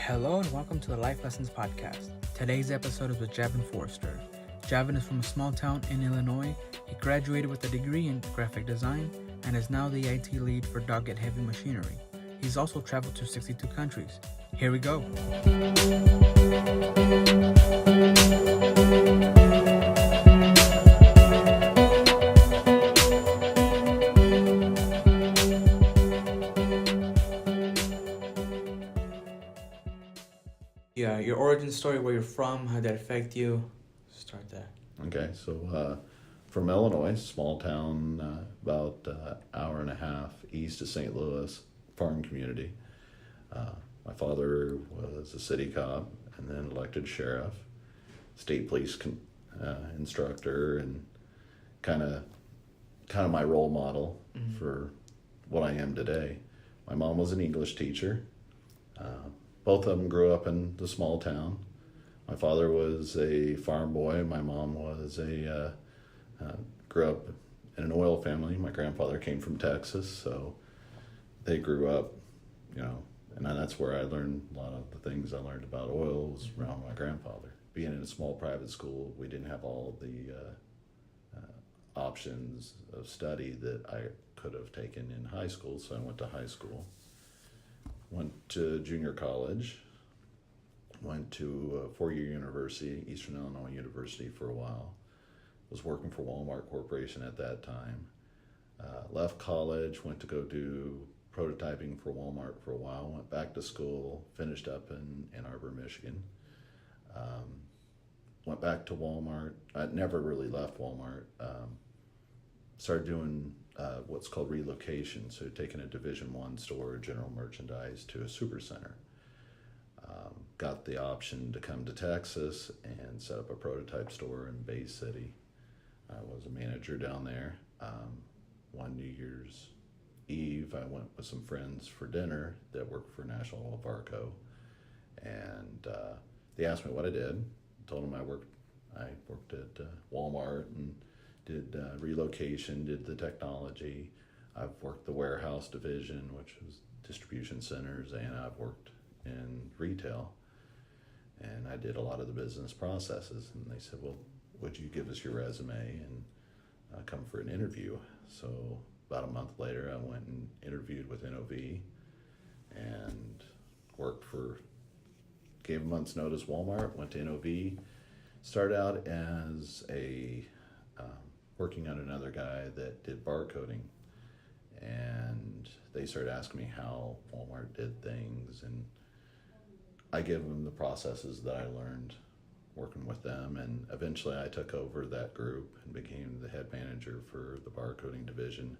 Hello and welcome to the Life Lessons Podcast. Today's episode is with Javan Foerster. Javan is from a small town in Illinois. He graduated with a degree in graphic design and is now the IT lead for Doggett Heavy Machinery. He's also traveled to 62 countries. Here we go. Yeah, your origin story, where you're from, how did that affect you? Start there. Okay, so from Illinois, small town, about hour and a half east of St. Louis, farm community. My father was a city cop and then elected sheriff, state police instructor, and kind of my role model for what I am today. My mom was an English teacher. Both of them grew up in the small town. My father was a farm boy. My mom was grew up in an oil family. My grandfather came from Texas, so they grew up, and that's where I learned a lot of the things I learned about oil was around my grandfather. Being in a small private school, we didn't have all the options of study that I could have taken in high school, so I went to high school. Went to junior college, went to a four-year university, Eastern Illinois University for a while. Was working for Walmart Corporation at that time. Left college, went to go do prototyping for Walmart for a while, went back to school, finished up in Ann Arbor, Michigan. Went back to Walmart. I never really left Walmart. Started doing what's called relocation, so taking a Division I store, general merchandise, to a supercenter. Got the option to come to Texas and set up a prototype store in Bay City. I was a manager down there. One New Year's Eve, I went with some friends for dinner that worked for National Oil Varco, and they asked me what I did. Told them I worked at Walmart and did relocation, did the technology. I've worked the warehouse division, which was distribution centers, and I've worked in retail. And I did a lot of the business processes. And they said, well, would you give us your resume and come for an interview? So about a month later, I went and interviewed with NOV and gave a month's notice Walmart, went to NOV, started out as working on another guy that did barcoding, and they started asking me how Walmart did things, and I gave them the processes that I learned working with them, and eventually I took over that group and became the head manager for the barcoding division.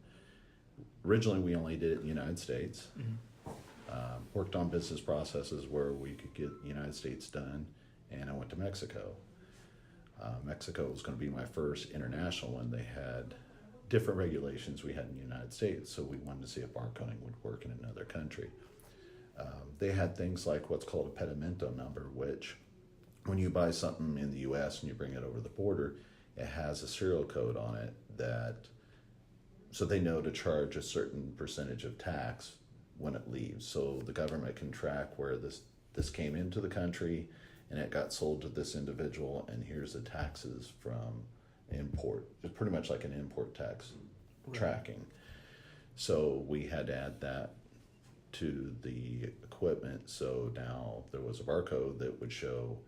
Originally, we only did it in the United States. Worked on business processes where we could get the United States done, and I went to Mexico. Mexico was going to be my first international one. They had different regulations we had in the United States, so we wanted to see if barcoding would work in another country. They had things like what's called a pedimento number, which when you buy something in the U.S. and you bring it over the border, it has a serial code on it so they know to charge a certain percentage of tax when it leaves. So the government can track where this came into the country and it got sold to this individual, and here's the taxes from import. It's pretty much like an import tax tracking. So we had to add that to the equipment. So now there was a barcode that would show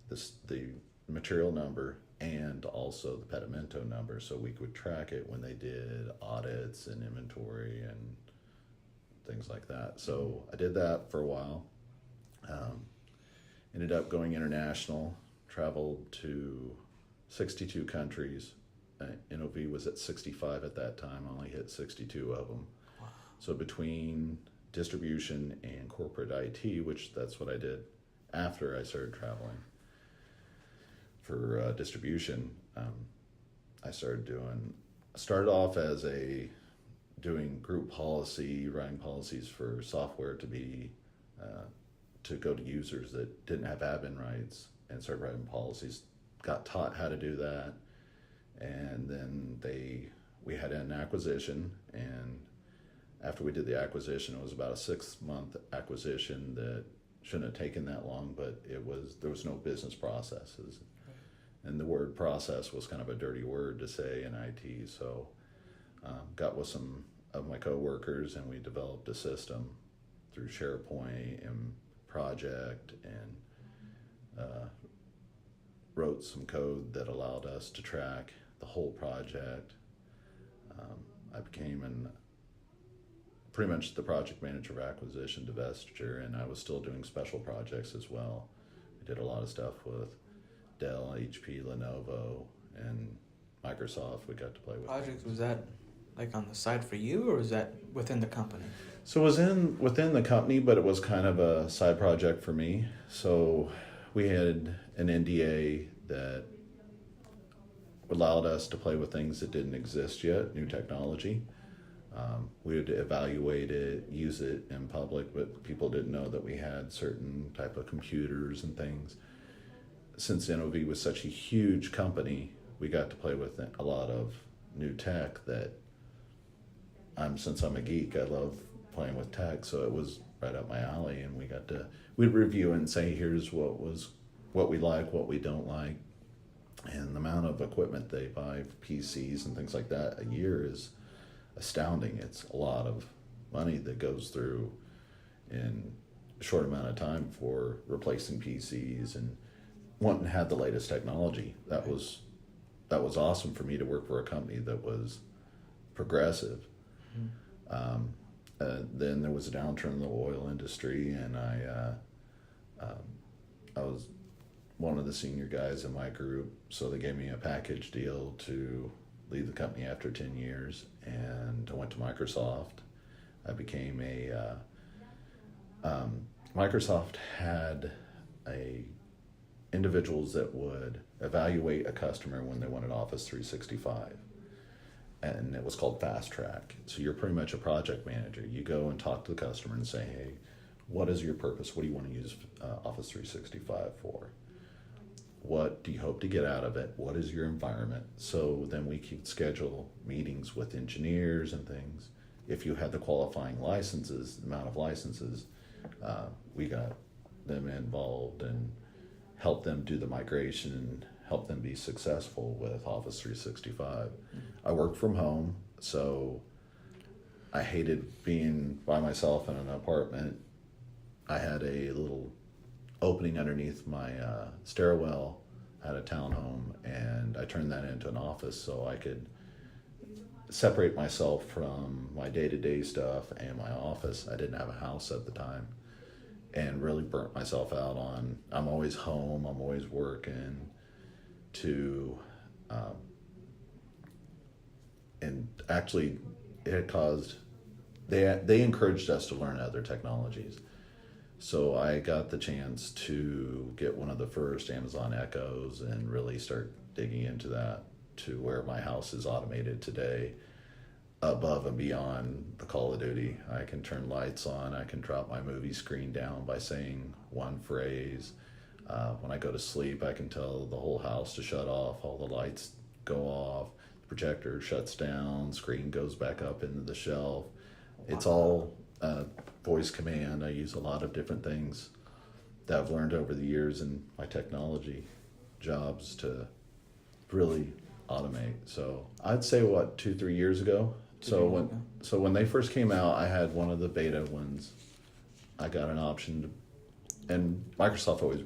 the material number and also the pedimento number, so we could track it when they did audits and inventory and things like that. So I did that for a while. Ended up going international, traveled to 62 countries. NOV was at 65 at that time, only hit 62 of them. Wow. So between distribution and corporate IT, which that's what I did after I started traveling for distribution, I started off as doing group policy, writing policies for software to go to users that didn't have admin rights, and started writing policies. Got taught how to do that, and then we had an acquisition, and after we did the acquisition, it was about a 6-month acquisition that shouldn't have taken that long, but there was no business processes. And the word process was kind of a dirty word to say in IT. So got with some of my coworkers and we developed a system through SharePoint and Project and wrote some code that allowed us to track the whole project. I became pretty much the project manager of acquisition divestiture, and I was still doing special projects as well. I did a lot of stuff with Dell, HP, Lenovo, and Microsoft. We got to play with Projects, was that like on the side for you, or was that within the company? So it was within the company, but it was kind of a side project for me. So we had an NDA that allowed us to play with things that didn't exist yet, new technology. We would evaluate it, use it in public, but people didn't know that we had certain type of computers and things. Since NOV was such a huge company, we got to play with a lot of new tech that since I'm a geek, I love playing with tech, so it was right up my alley, and we'd review it and say, here's what we like, what we don't like. And the amount of equipment they buy, PCs and things like that, a year is astounding. It's a lot of money that goes through in a short amount of time for replacing PCs and wanting to have the latest technology. That was awesome for me to work for a company that was progressive. Mm-hmm. Then there was a downturn in the oil industry, and I was one of the senior guys in my group, so they gave me a package deal to leave the company after 10 years, and I went to Microsoft. I became Microsoft had individuals that would evaluate a customer when they wanted Office 365, and it was called Fast Track. So you're pretty much a project manager. You go and talk to the customer and say, hey, what is your purpose? What do you want to use Office 365 for? What do you hope to get out of it? What is your environment? So then we could schedule meetings with engineers and things. If you had the qualifying licenses, the amount of licenses, we got them involved and helped them do the migration and help them be successful with Office 365. I worked from home, so I hated being by myself in an apartment. I had a little opening underneath my stairwell. I had a townhome, and I turned that into an office so I could separate myself from my day-to-day stuff and my office. I didn't have a house at the time, and really burnt myself out on, I'm always home, I'm always working, and actually it had caused, they encouraged us to learn other technologies. So I got the chance to get one of the first Amazon Echoes and really start digging into that, to where my house is automated today, above and beyond the Call of Duty. I can turn lights on, I can drop my movie screen down by saying one phrase. When I go to sleep, I can tell the whole house to shut off, all the lights go off, the projector shuts down, screen goes back up into the shelf. It's all voice command. I use a lot of different things that I've learned over the years in my technology jobs to really automate. So I'd say 2-3 years ago. So when they first came out, I had one of the beta ones. I got an option and Microsoft always,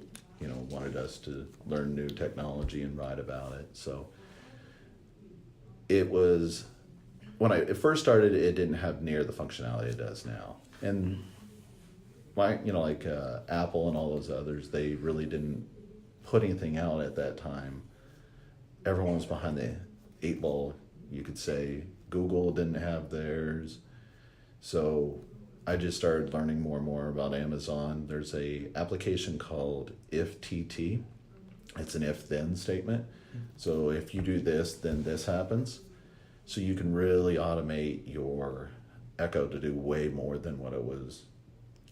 wanted us to learn new technology and write about it. So it was, when it first started, it didn't have near the functionality it does now. And Apple and all those others, they really didn't put anything out at that time. Everyone was behind the 8 ball, you could say. Google didn't have theirs. So I just started learning more and more about Amazon. There's a application called IF-TT. It's an if-then statement. So if you do this, then this happens. So you can really automate your Echo to do way more than what it was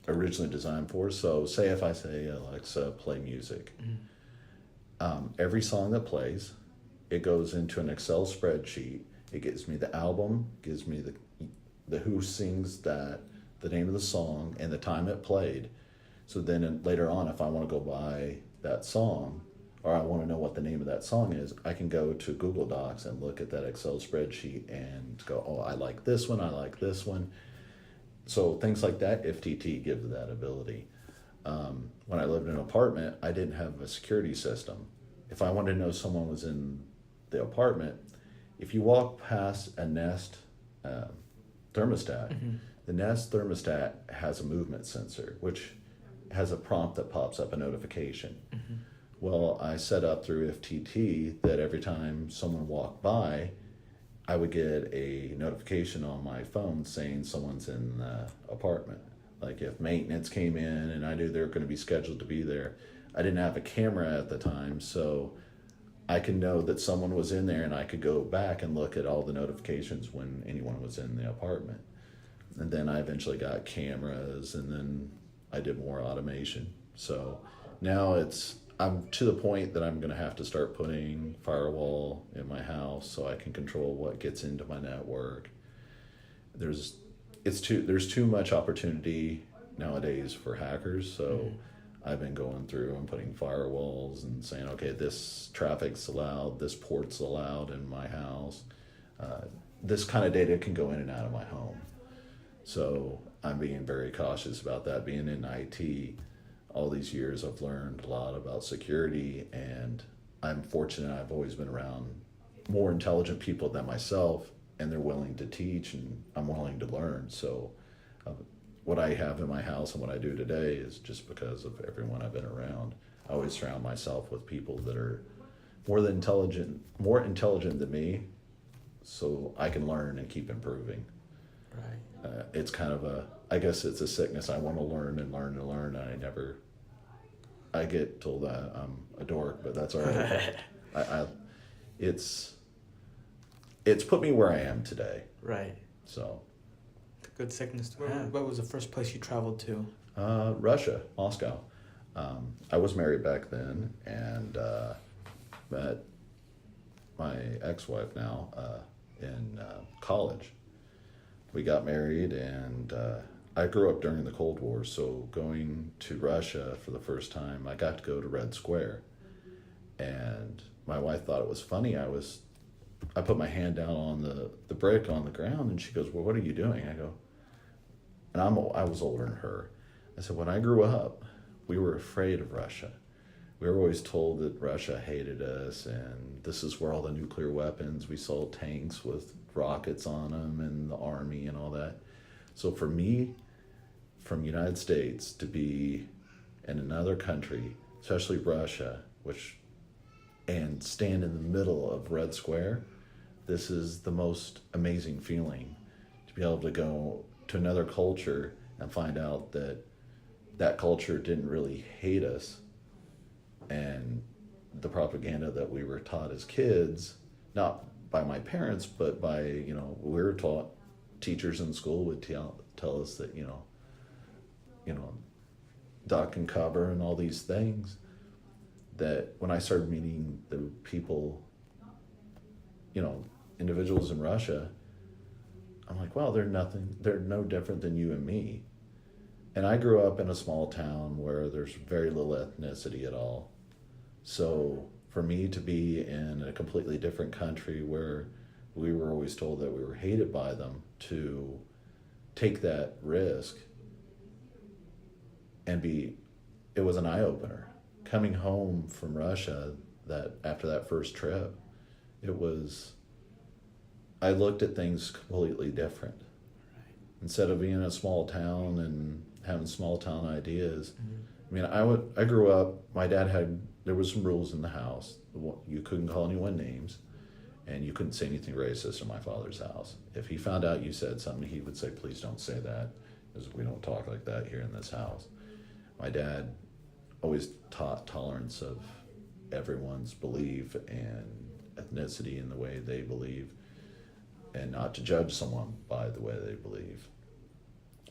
originally designed for. So say if I say, Alexa, play music. Every song that plays, it goes into an Excel spreadsheet. It gives me the album, gives me the who sings that, the name of the song, and the time it played. So then later on, if I want to go buy that song, or I want to know what the name of that song is, I can go to Google Docs and look at that Excel spreadsheet and go, oh, I like this one, I like this one. So things like that, FTT gives that ability. When I lived in an apartment, I didn't have a security system. If I wanted to know someone was in the apartment, if you walk past a Nest thermostat, the Nest thermostat has a movement sensor, which has a prompt that pops up a notification. Well, I set up through FTT that every time someone walked by, I would get a notification on my phone saying someone's in the apartment. Like if maintenance came in and I knew they were going to be scheduled to be there. I didn't have a camera at the time, so I could know that someone was in there, and I could go back and look at all the notifications when anyone was in the apartment. And then I eventually got cameras, and then I did more automation. So now I'm to the point that I'm going to have to start putting firewall in my house so I can control what gets into my network. There's too much opportunity nowadays for hackers, so I've been going through and putting firewalls and saying, okay, this traffic's allowed, this port's allowed in my house. This kind of data can go in and out of my home. So I'm being very cautious about that. Being in IT, all these years I've learned a lot about security, and I'm fortunate I've always been around more intelligent people than myself, and they're willing to teach, and I'm willing to learn. So what I have in my house and what I do today is just because of everyone I've been around. I always surround myself with people that are more intelligent than me, so I can learn and keep improving. Right. It's kind of I guess it's a sickness. I want to learn and learn and learn, and I get told that I'm a dork, but that's all right. It's put me where I am today. Right. So. Good sickness to have. What was the first place you traveled to? Russia, Moscow. I was married back then, and met my ex-wife now in college. We got married, and I grew up during the Cold War, so going to Russia for the first time, I got to go to Red Square. And my wife thought it was funny. I put my hand down on the brick on the ground, and she goes, well, what are you doing? I go, and I was older than her. I said, when I grew up, we were afraid of Russia. We were always told that Russia hated us, and this is where all the nuclear weapons, we saw tanks with rockets on them and the army and all that. So for me, from the United States to be in another country, especially Russia, and stand in the middle of Red Square, this is the most amazing feeling, to be able to go to another culture and find out that culture didn't really hate us, and the propaganda that we were taught as kids, not by my parents, but by, we were taught, teachers in school would tell us that, duck and cover and all these things, that when I started meeting the people, individuals in Russia, I'm like, wow, they're no different than you and me. And I grew up in a small town where there's very little ethnicity at all. So for me to be in a completely different country where we were always told that we were hated by them, to take that risk and it was an eye-opener. Coming home from Russia, that after that first trip, I looked at things completely different. Instead of being in a small town and having small town ideas, I mean, I grew up, my dad there was some rules in the house. You couldn't call anyone names, and you couldn't say anything racist in my father's house. If he found out you said something, he would say, please don't say that, because we don't talk like that here in this house. My dad always taught tolerance of everyone's belief and ethnicity in the way they believe, and not to judge someone by the way they believe.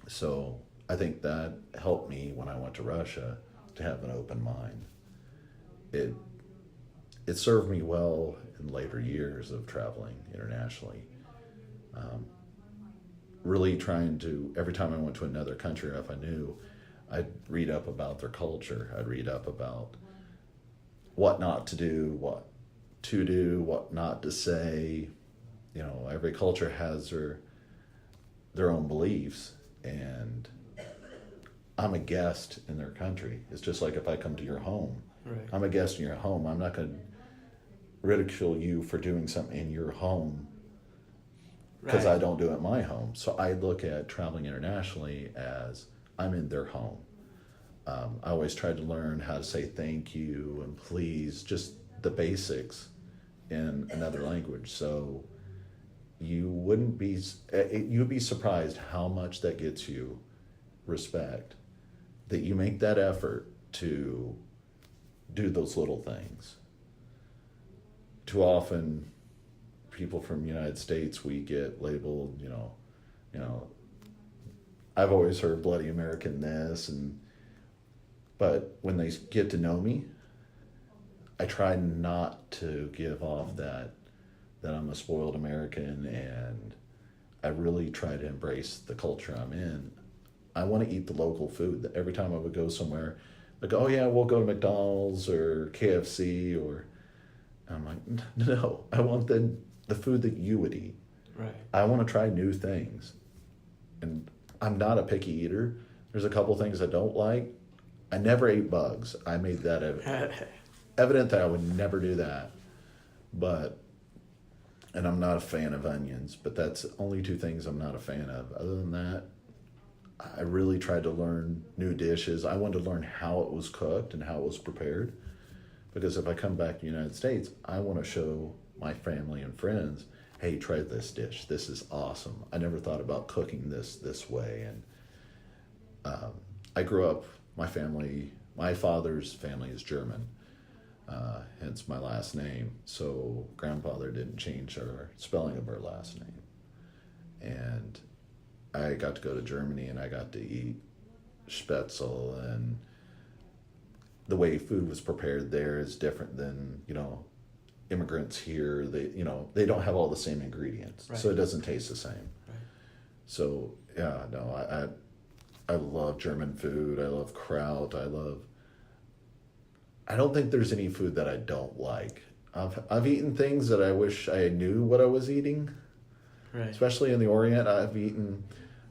So I think that helped me when I went to Russia to have an open mind. It served me well in later years of traveling internationally. Really trying to, every time I went to another country, if I knew, I'd read up about their culture. I'd read up about what not to do, what to do, what not to say. You know, every culture has their own beliefs, and I'm a guest in their country. It's just like if I come to your home. Right. I'm a guest in your home. I'm not going to ridicule you for doing something in your home because I don't do it in my home. So I look at traveling internationally as I'm in their home. I always tried to learn how to say thank you and please, just the basics in another language. So you'd be surprised how much that gets you respect, that you make that effort to do those little things. Too often, people from the United States, we get labeled, I've always heard bloody American this, but when they get to know me, I try not to give off that I'm a spoiled American, and I really try to embrace the culture I'm in. I want to eat the local food. Every time I would go somewhere, like, oh yeah, we'll go to McDonald's or KFC, or I'm like, no, I want the food that you would eat. Right. I want to try new things. And I'm not a picky eater. There's a couple things I don't like. I never ate bugs. I made that evident that I would never do that. And I'm not a fan of onions, but that's only two things I'm not a fan of. Other than that, I really tried to learn new dishes. I wanted to learn how it was cooked and how it was prepared. Because if I come back to the United States, I want to show my family and friends, hey, try this dish. This is awesome. I never thought about cooking this way. And I grew up, my father's family is German, hence my last name. So grandfather didn't change our spelling of our last name. And I got to go to Germany and I got to eat Spätzle, and the way food was prepared there is different than, immigrants here. They don't have all the same ingredients, right. So it doesn't taste the same. Right. So yeah, no, I love German food. I love kraut. I don't think there's any food that I don't like. I've eaten things that I wish I knew what I was eating. Right. Especially in the Orient, I've eaten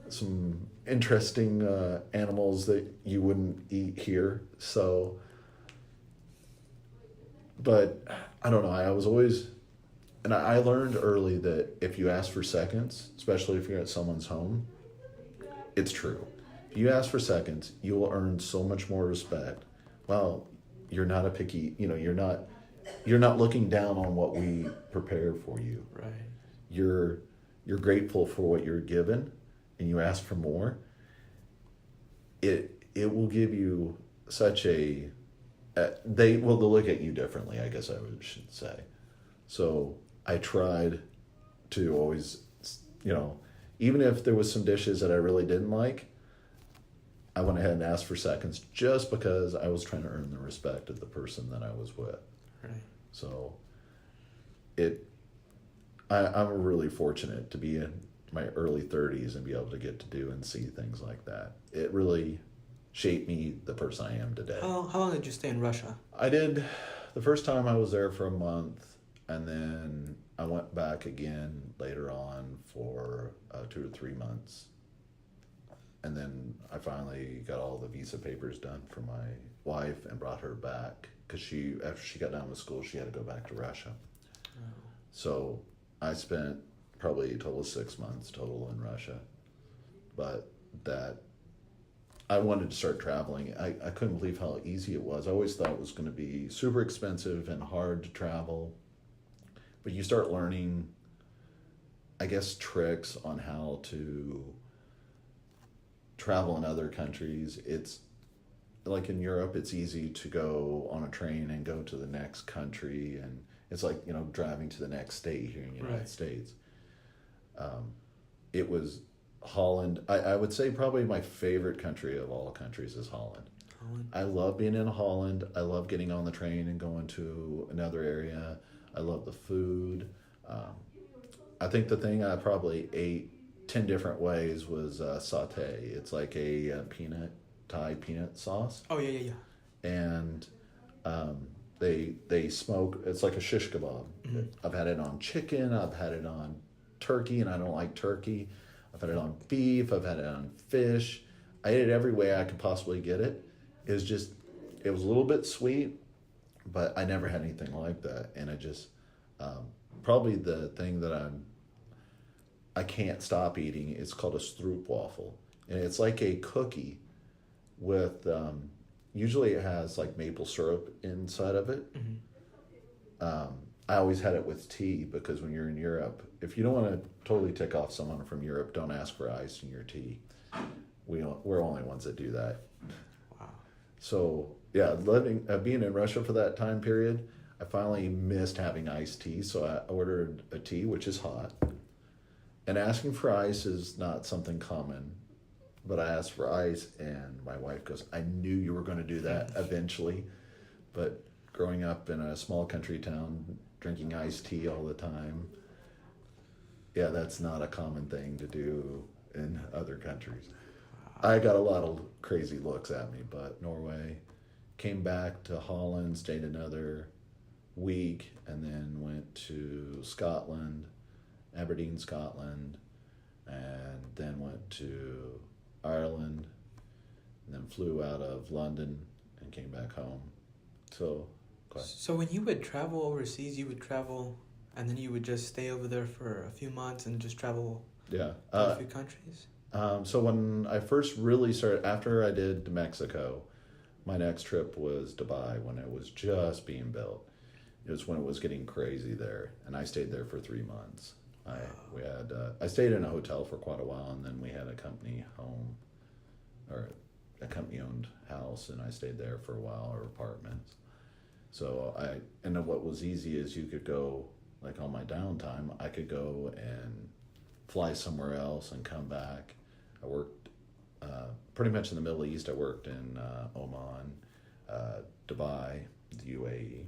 some interesting animals that you wouldn't eat here. So, but I don't know. I was always, and I learned early that if you ask for seconds, especially if you're at someone's home, it's true. If you ask for seconds, you will earn so much more respect. Well, you're not a picky, you're not looking down on what we prepare for you. Right. You're grateful for what you're given, and you ask for more. It will give you such a they'll look at you differently, I guess should say. So I tried to always, even if there was some dishes that I really didn't like, I went ahead and asked for seconds just because I was trying to earn the respect of the person that I was with. Right. So I'm really fortunate to be in my early 30s and be able to get to do and see things like that. It really shaped me the person I am today. How long did you stay in Russia? I did, the first time I was there for a month, and then I went back again later on for 2 to 3 months. And then I finally got all the visa papers done for my wife and brought her back because after she got done with school, she had to go back to Russia. Oh. So I spent probably a total of 6 months total in Russia. But I wanted to start traveling. I couldn't believe how easy it was. I always thought it was going to be super expensive and hard to travel. But you start learning, I guess, tricks on how to travel in other countries. It's like in Europe, it's easy to go on a train and go to the next country, and it's like, driving to the next state here in the United States. It was Holland. I would say probably my favorite country of all countries is Holland. I love being in Holland. I love getting on the train and going to another area. I love the food. I think the thing I probably ate 10 different ways was satay. It's like a peanut Thai peanut sauce, Oh, yeah. and they smoke. It's like a shish kebab. Mhm. I've had it on chicken. I've had it on turkey, and I don't like turkey. I've had it on beef. I've had it on fish. I ate it every way I could possibly get it. It was just, it was a little bit sweet, but I never had anything like that. And I just, probably the thing that I can't stop eating is called a stroopwafel, and it's like a cookie with usually it has like maple syrup inside of it. I always had it with tea because when you're in Europe, if you don't want to totally tick off someone from Europe, don't ask for ice in your tea. We're only ones that do that. Wow. So yeah, being in Russia for that time period, I finally missed having iced tea, so I ordered a tea which is hot. And asking for ice is not something common, but I asked for ice, and my wife goes, "I knew you were going to do that eventually." But growing up in a small country town, drinking iced tea all the time, yeah, that's not a common thing to do in other countries. I got a lot of crazy looks at me, but Norway, came back to Holland, stayed another week, and then went to Scotland, Aberdeen, Scotland, and then went to Ireland, and then flew out of London and came back home. So, So when you would travel overseas, you would travel and then you would just stay over there for a few months and just travel yeah. to a few countries? So when I first really started, after I did Mexico, my next trip was Dubai when it was just being built. It was when it was getting crazy there, and I stayed there for 3 months. I stayed in a hotel for quite a while, and then we had a company home, or a company-owned house, and I stayed there for a while, or apartments. So and then what was easy is you could go, like on my downtime, I could go and fly somewhere else and come back. I worked pretty much in the Middle East. I worked in Oman, Dubai, the UAE,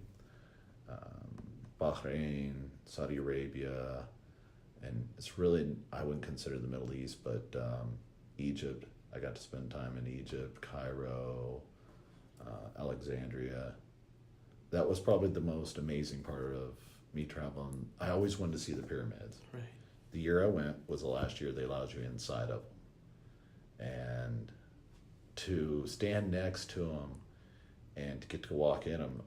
Bahrain, Saudi Arabia, and it's really, I wouldn't consider the Middle East, but Egypt. I got to spend time in Egypt, Cairo, Alexandria. That was probably the most amazing part of me traveling. I always wanted to see the pyramids. Right. The year I went was the last year they allowed you inside of them. And to stand next to them and to get to walk in them,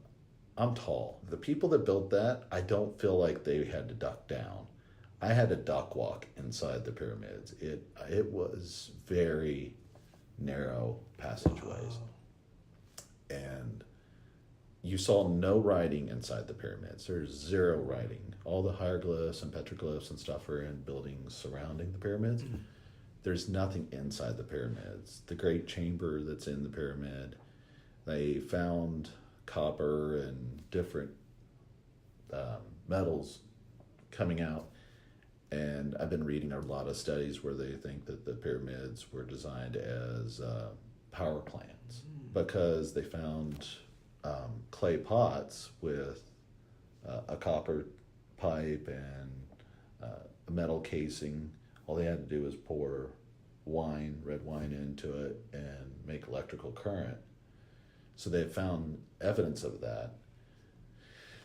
I'm tall. The people that built that, I don't feel like they had to duck down. I had to duck walk inside the pyramids. It was very narrow passageways. Wow. And you saw no writing inside the pyramids. There's zero writing. All the hieroglyphs and petroglyphs and stuff are in buildings surrounding the pyramids. Mm-hmm. There's nothing inside the pyramids. The great chamber that's in the pyramid, they found copper and different metals coming out. And I've been reading a lot of studies where they think that the pyramids were designed as power plants because they found clay pots with a copper pipe and a metal casing. All they had to do was pour red wine into it and make electrical current. So they found evidence of that.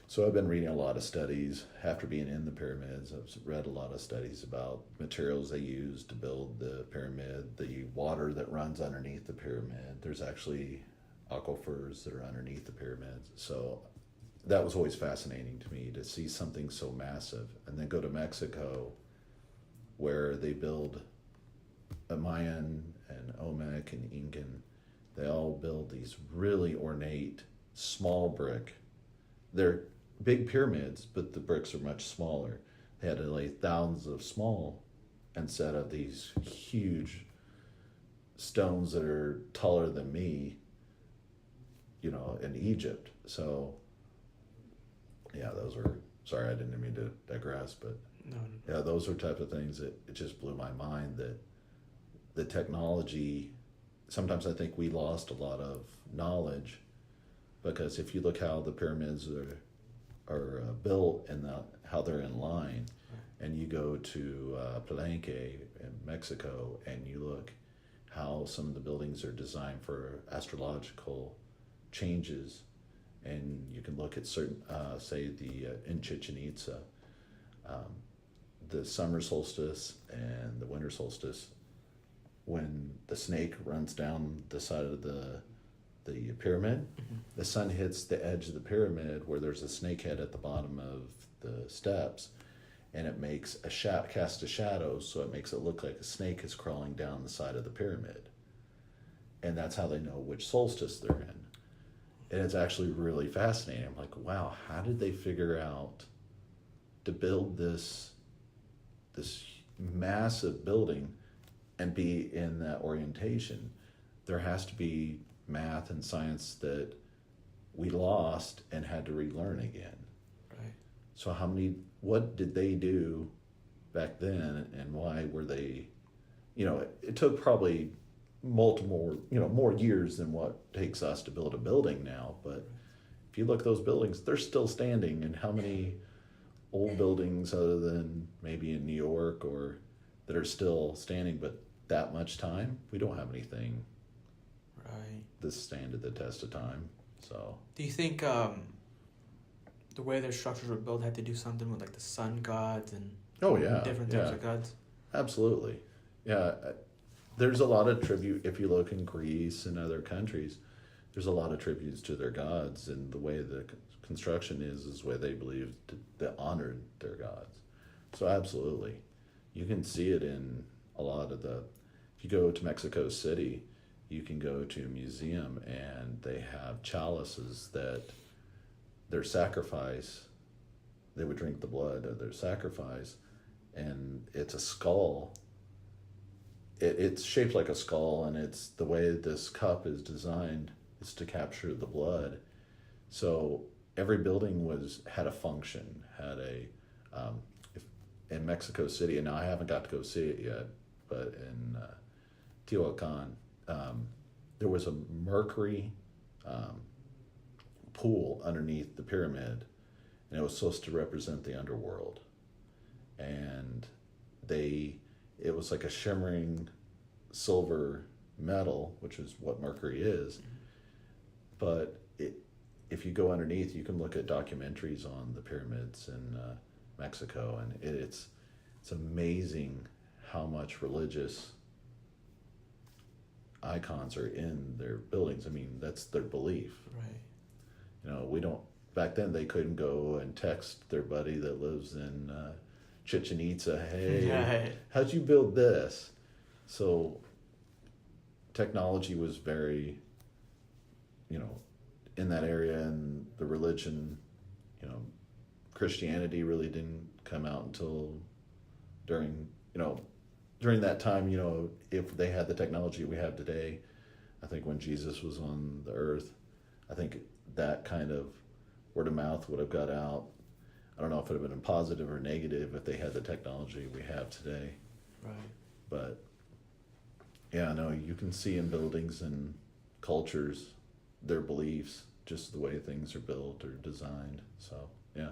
So I've been reading a lot of studies after being in the pyramids. I've read a lot of studies about materials they used to build the pyramid, the water that runs underneath the pyramid. There's actually aquifers that are underneath the pyramids. So that was always fascinating to me to see something so massive. And then go to Mexico where they build a Mayan and Olmec and Incan. They all build these really ornate small brick. They're big pyramids, but the bricks are much smaller. They had to lay thousands of small instead of these huge stones that are taller than me, in Egypt. So, yeah, sorry, I didn't mean to digress, but No. yeah, those are type of things that it just blew my mind that the technology, sometimes I think we lost a lot of knowledge because if you look how the pyramids are built and how they're in line, and you go to Palenque in Mexico and you look how some of the buildings are designed for astrological changes. And you can look at certain, say, in Chichen Itza, the summer solstice and the winter solstice, when the snake runs down the side of the pyramid, the sun hits the edge of the pyramid where there's a snake head at the bottom of the steps, and it makes casts a shadow, so it makes it look like a snake is crawling down the side of the pyramid. And that's how they know which solstice they're in. And it's actually really fascinating. I'm like, wow, how did they figure out to build this massive building and be in that orientation? There has to be math and science that we lost and had to relearn again. Right. So what did they do back then, and why were they, it took probably multiple, more years than what takes us to build a building now. But if you look at those buildings, they're still standing. And how many old buildings other than maybe in New York or that are still standing, but that much time? We don't have anything this stand the test of time. So do you think the way their structures were built had to do something with like the sun gods and different types of gods? Absolutely. Yeah. There's a lot of tribute, if you look in Greece and other countries, there's a lot of tributes to their gods, and the way the construction is the way they believed they honored their gods. So absolutely. You can see it in a lot of if you go to Mexico City, you can go to a museum and they have chalices that their sacrifice, they would drink the blood of their sacrifice, and it's a skull. It's shaped like a skull, and it's the way this cup is designed is to capture the blood. So every building had a function, in Mexico City, and now I haven't got to go see it yet, but in Teotihuacan, there was a mercury pool underneath the pyramid, and it was supposed to represent the underworld. And it was like a shimmering silver metal, which is what mercury is. But if you go underneath, you can look at documentaries on the pyramids in Mexico, and it's amazing how much religious icons are in their buildings. I mean, that's their belief. Right. Back then they couldn't go and text their buddy that lives in Chichen Itza, hey, how'd you build this? So technology was very, in that area, and the religion, Christianity really didn't come out until during that time, if they had the technology we have today, I think when Jesus was on the earth, I think that kind of word of mouth would have got out. I don't know if it would have been positive or negative if they had the technology we have today. Right. But yeah, no, you can see in buildings and cultures their beliefs, just the way things are built or designed. So, yeah.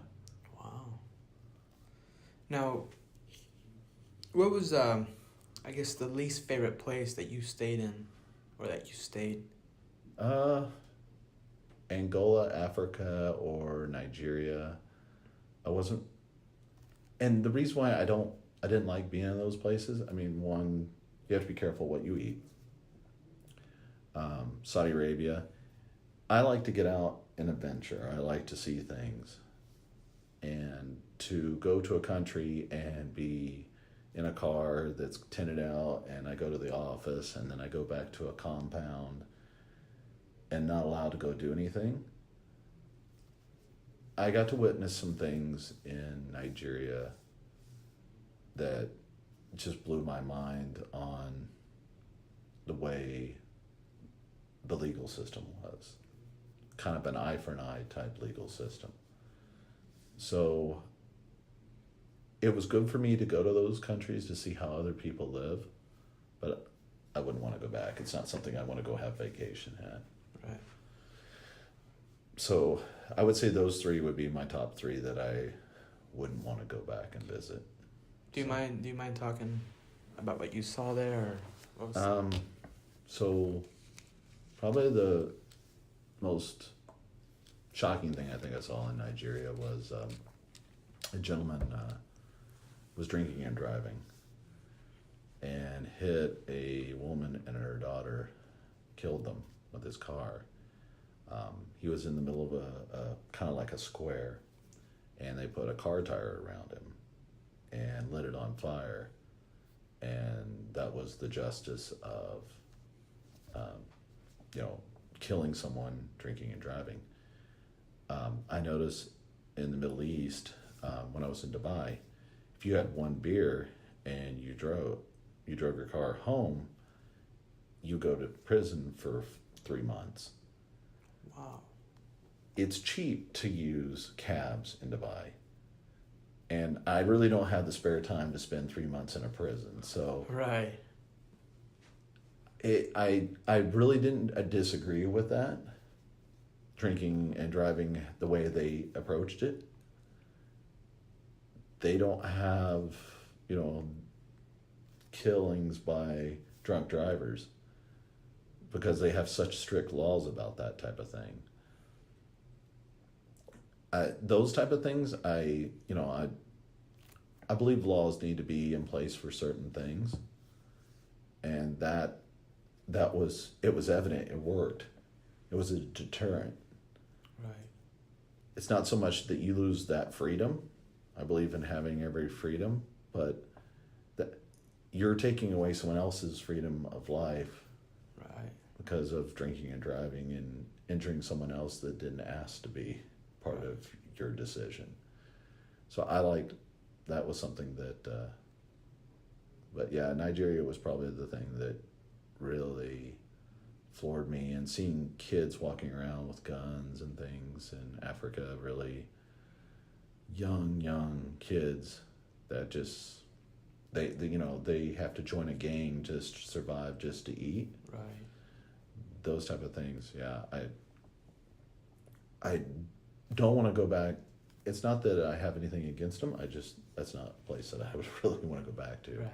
Wow. Now, what was, I guess, the least favorite place that you stayed in, or that you stayed? Angola, Africa, or Nigeria. And the reason why I didn't like being in those places, I mean, one, you have to be careful what you eat. Saudi Arabia, I like to get out and adventure. I like to see things. And to go to a country and be in a car that's tinted out, and I go to the office, and then I go back to a compound and not allowed to go do anything. I got to witness some things in Nigeria that just blew my mind on the way the legal system was. Kind of an eye for an eye type legal system. So it was good for me to go to those countries to see how other people live, but I wouldn't want to go back. It's not something I want to go have vacation at. Right. So I would say those three would be my top three that I wouldn't want to go back and visit. Do you mind talking about what you saw there, or what was So, probably the most shocking thing I think I saw in Nigeria was a gentleman was drinking and driving and hit a woman and her daughter, killed them with his car. He was in the middle of a kind of like a square, and they put a car tire around him and lit it on fire. And that was the justice of, killing someone drinking and driving. I noticed in the Middle East, when I was in Dubai, if you had one beer and you drove your car home, you go to prison for 3 months. Wow. It's cheap to use cabs in Dubai. And I really don't have the spare time to spend 3 months in a prison. So Right. I really didn't disagree with that, drinking and driving the way they approached it. They don't have, killings by drunk drivers because they have such strict laws about that type of thing. Those type of things, I believe laws need to be in place for certain things, and it was evident it worked. It was a deterrent. Right. It's not so much that you lose that freedom. I believe in having every freedom, but that you're taking away someone else's freedom of life. Right. Because of drinking and driving and injuring someone else that didn't ask to be part of your decision. So that was something that, but yeah, Nigeria was probably the thing that really floored me, and seeing kids walking around with guns and things in Africa, really young kids that just, they have to join a gang just to survive, just to eat. Right. Those type of things. Yeah. I don't want to go back. It's not that I have anything against them. That's not a place that I would really want to go back to. Right.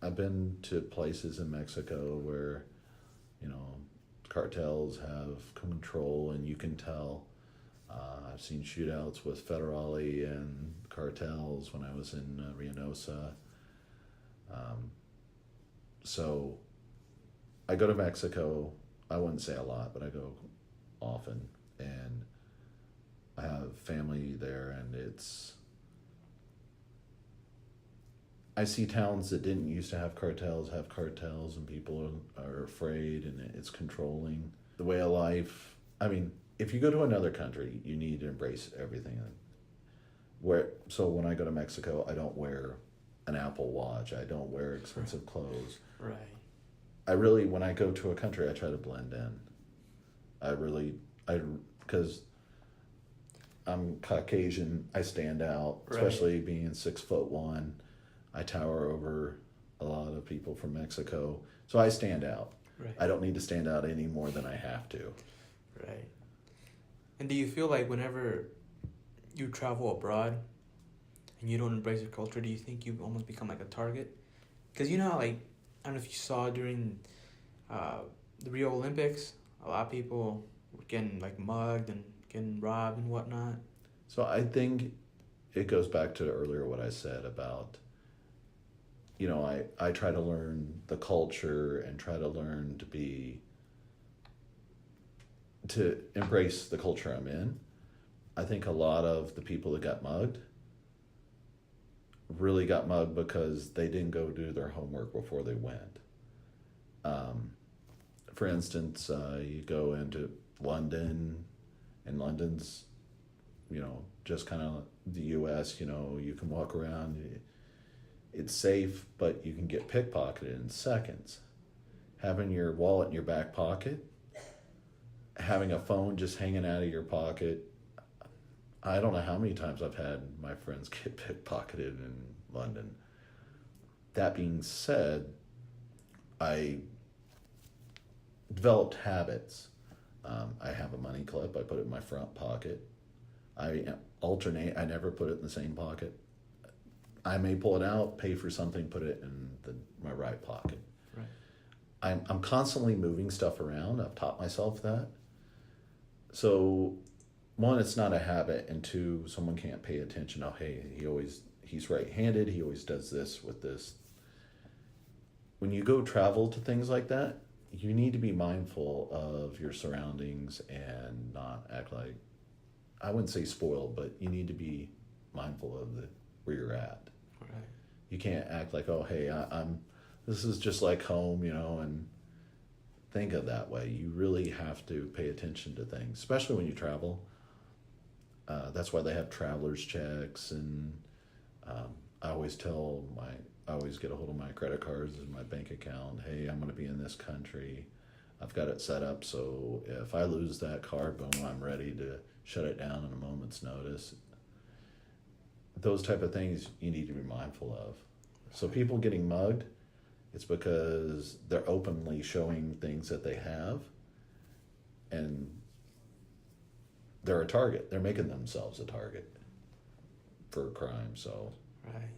I've been to places in Mexico where, cartels have control, and you can tell. I've seen shootouts with federale and cartels when I was in Reynosa. So I go to Mexico. I wouldn't say a lot, but I go often, and I have family there, and I see towns that didn't used to have cartels, and people are afraid, and it's controlling the way of life. I mean, if you go to another country, you need to embrace everything. So when I go to Mexico, I don't wear an Apple Watch. I don't wear expensive clothes. Right. When I go to a country, I try to blend in. Because I'm Caucasian, I stand out, especially being 6'1". I tower over a lot of people from Mexico, so I stand out. Right. I don't need to stand out any more than I have to. Right. And do you feel like whenever you travel abroad and you don't embrace your culture, do you think you almost become like a target? Because how, I don't know if you saw during the Rio Olympics, a lot of people were getting mugged and getting robbed and whatnot. So I think it goes back to earlier what I said about, I try to learn the culture and try to learn to embrace the culture I'm in. I think a lot of the people that got mugged really got mugged because they didn't go do their homework before they went. For instance, you go into London, and London's, just kind of the U.S., you can walk around. It's safe, but you can get pickpocketed in seconds. Having your wallet in your back pocket, having a phone just hanging out of your pocket. I don't know how many times I've had my friends get pickpocketed in London. That being said, I developed habits. I have a money clip. I put it in my front pocket. I alternate. I never put it in the same pocket. I may pull it out, pay for something, put it in my right pocket. Right. I'm constantly moving stuff around. I've taught myself that. So, one, it's not a habit, and two, someone can't pay attention. Oh, hey, he's right-handed. He always does this with this. When you go travel to things like that, you need to be mindful of your surroundings and not act like, I wouldn't say spoiled, but you need to be mindful of where you're at. Right. You can't act like, oh, hey, this is just like home, and think of that way. You really have to pay attention to things, especially when you travel. That's why they have traveler's checks, and I always get a hold of my credit cards and my bank account. Hey, I'm going to be in this country. I've got it set up so if I lose that card, boom, I'm ready to shut it down in a moment's notice. Those type of things you need to be mindful of. So people getting mugged, it's because they're openly showing things that they have, and they're a target. They're making themselves a target for crime. So, right.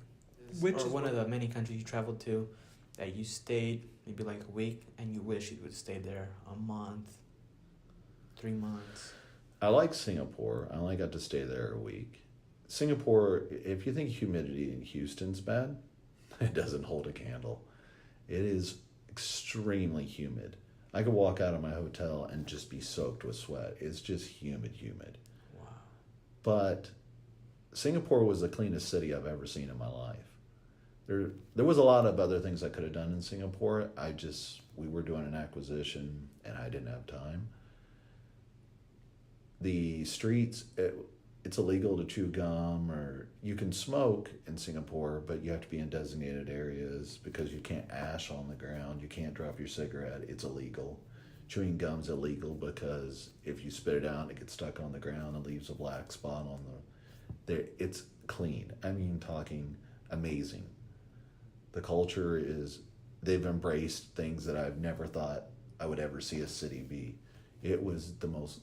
Which is one of the many countries you traveled to that you stayed maybe like a week and you wish you would stay there a month, 3 months? I like Singapore. I only got to stay there a week. Singapore, if you think humidity in Houston's bad, it doesn't hold a candle. It is extremely humid. I could walk out of my hotel and just be soaked with sweat. It's just humid. Wow. But Singapore was the cleanest city I've ever seen in my life. There was a lot of other things I could have done in Singapore. We were doing an acquisition and I didn't have time. The streets, it's illegal to chew gum, or you can smoke in Singapore, but you have to be in designated areas because you can't ash on the ground. You can't drop your cigarette. It's illegal. Chewing gum's illegal because if you spit it out, it gets stuck on the ground and leaves a black spot on it's clean. I mean, talking amazing. The culture they've embraced things that I've never thought I would ever see a city be. It was the most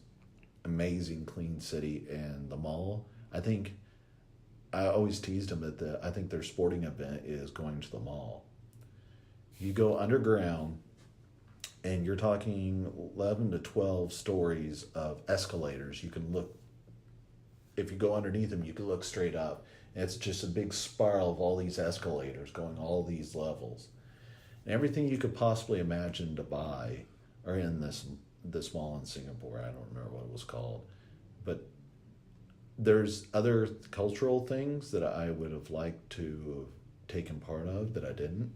amazing clean city, and the mall, I always teased them I think their sporting event is going to the mall. You go underground and you're talking 11 to 12 stories of escalators. You can look, if you go underneath them, you can look straight up. And it's just a big spiral of all these escalators going all these levels. And everything you could possibly imagine to buy are in this mall in Singapore. I don't remember what it was called. But there's other cultural things that I would have liked to have taken part of that I didn't.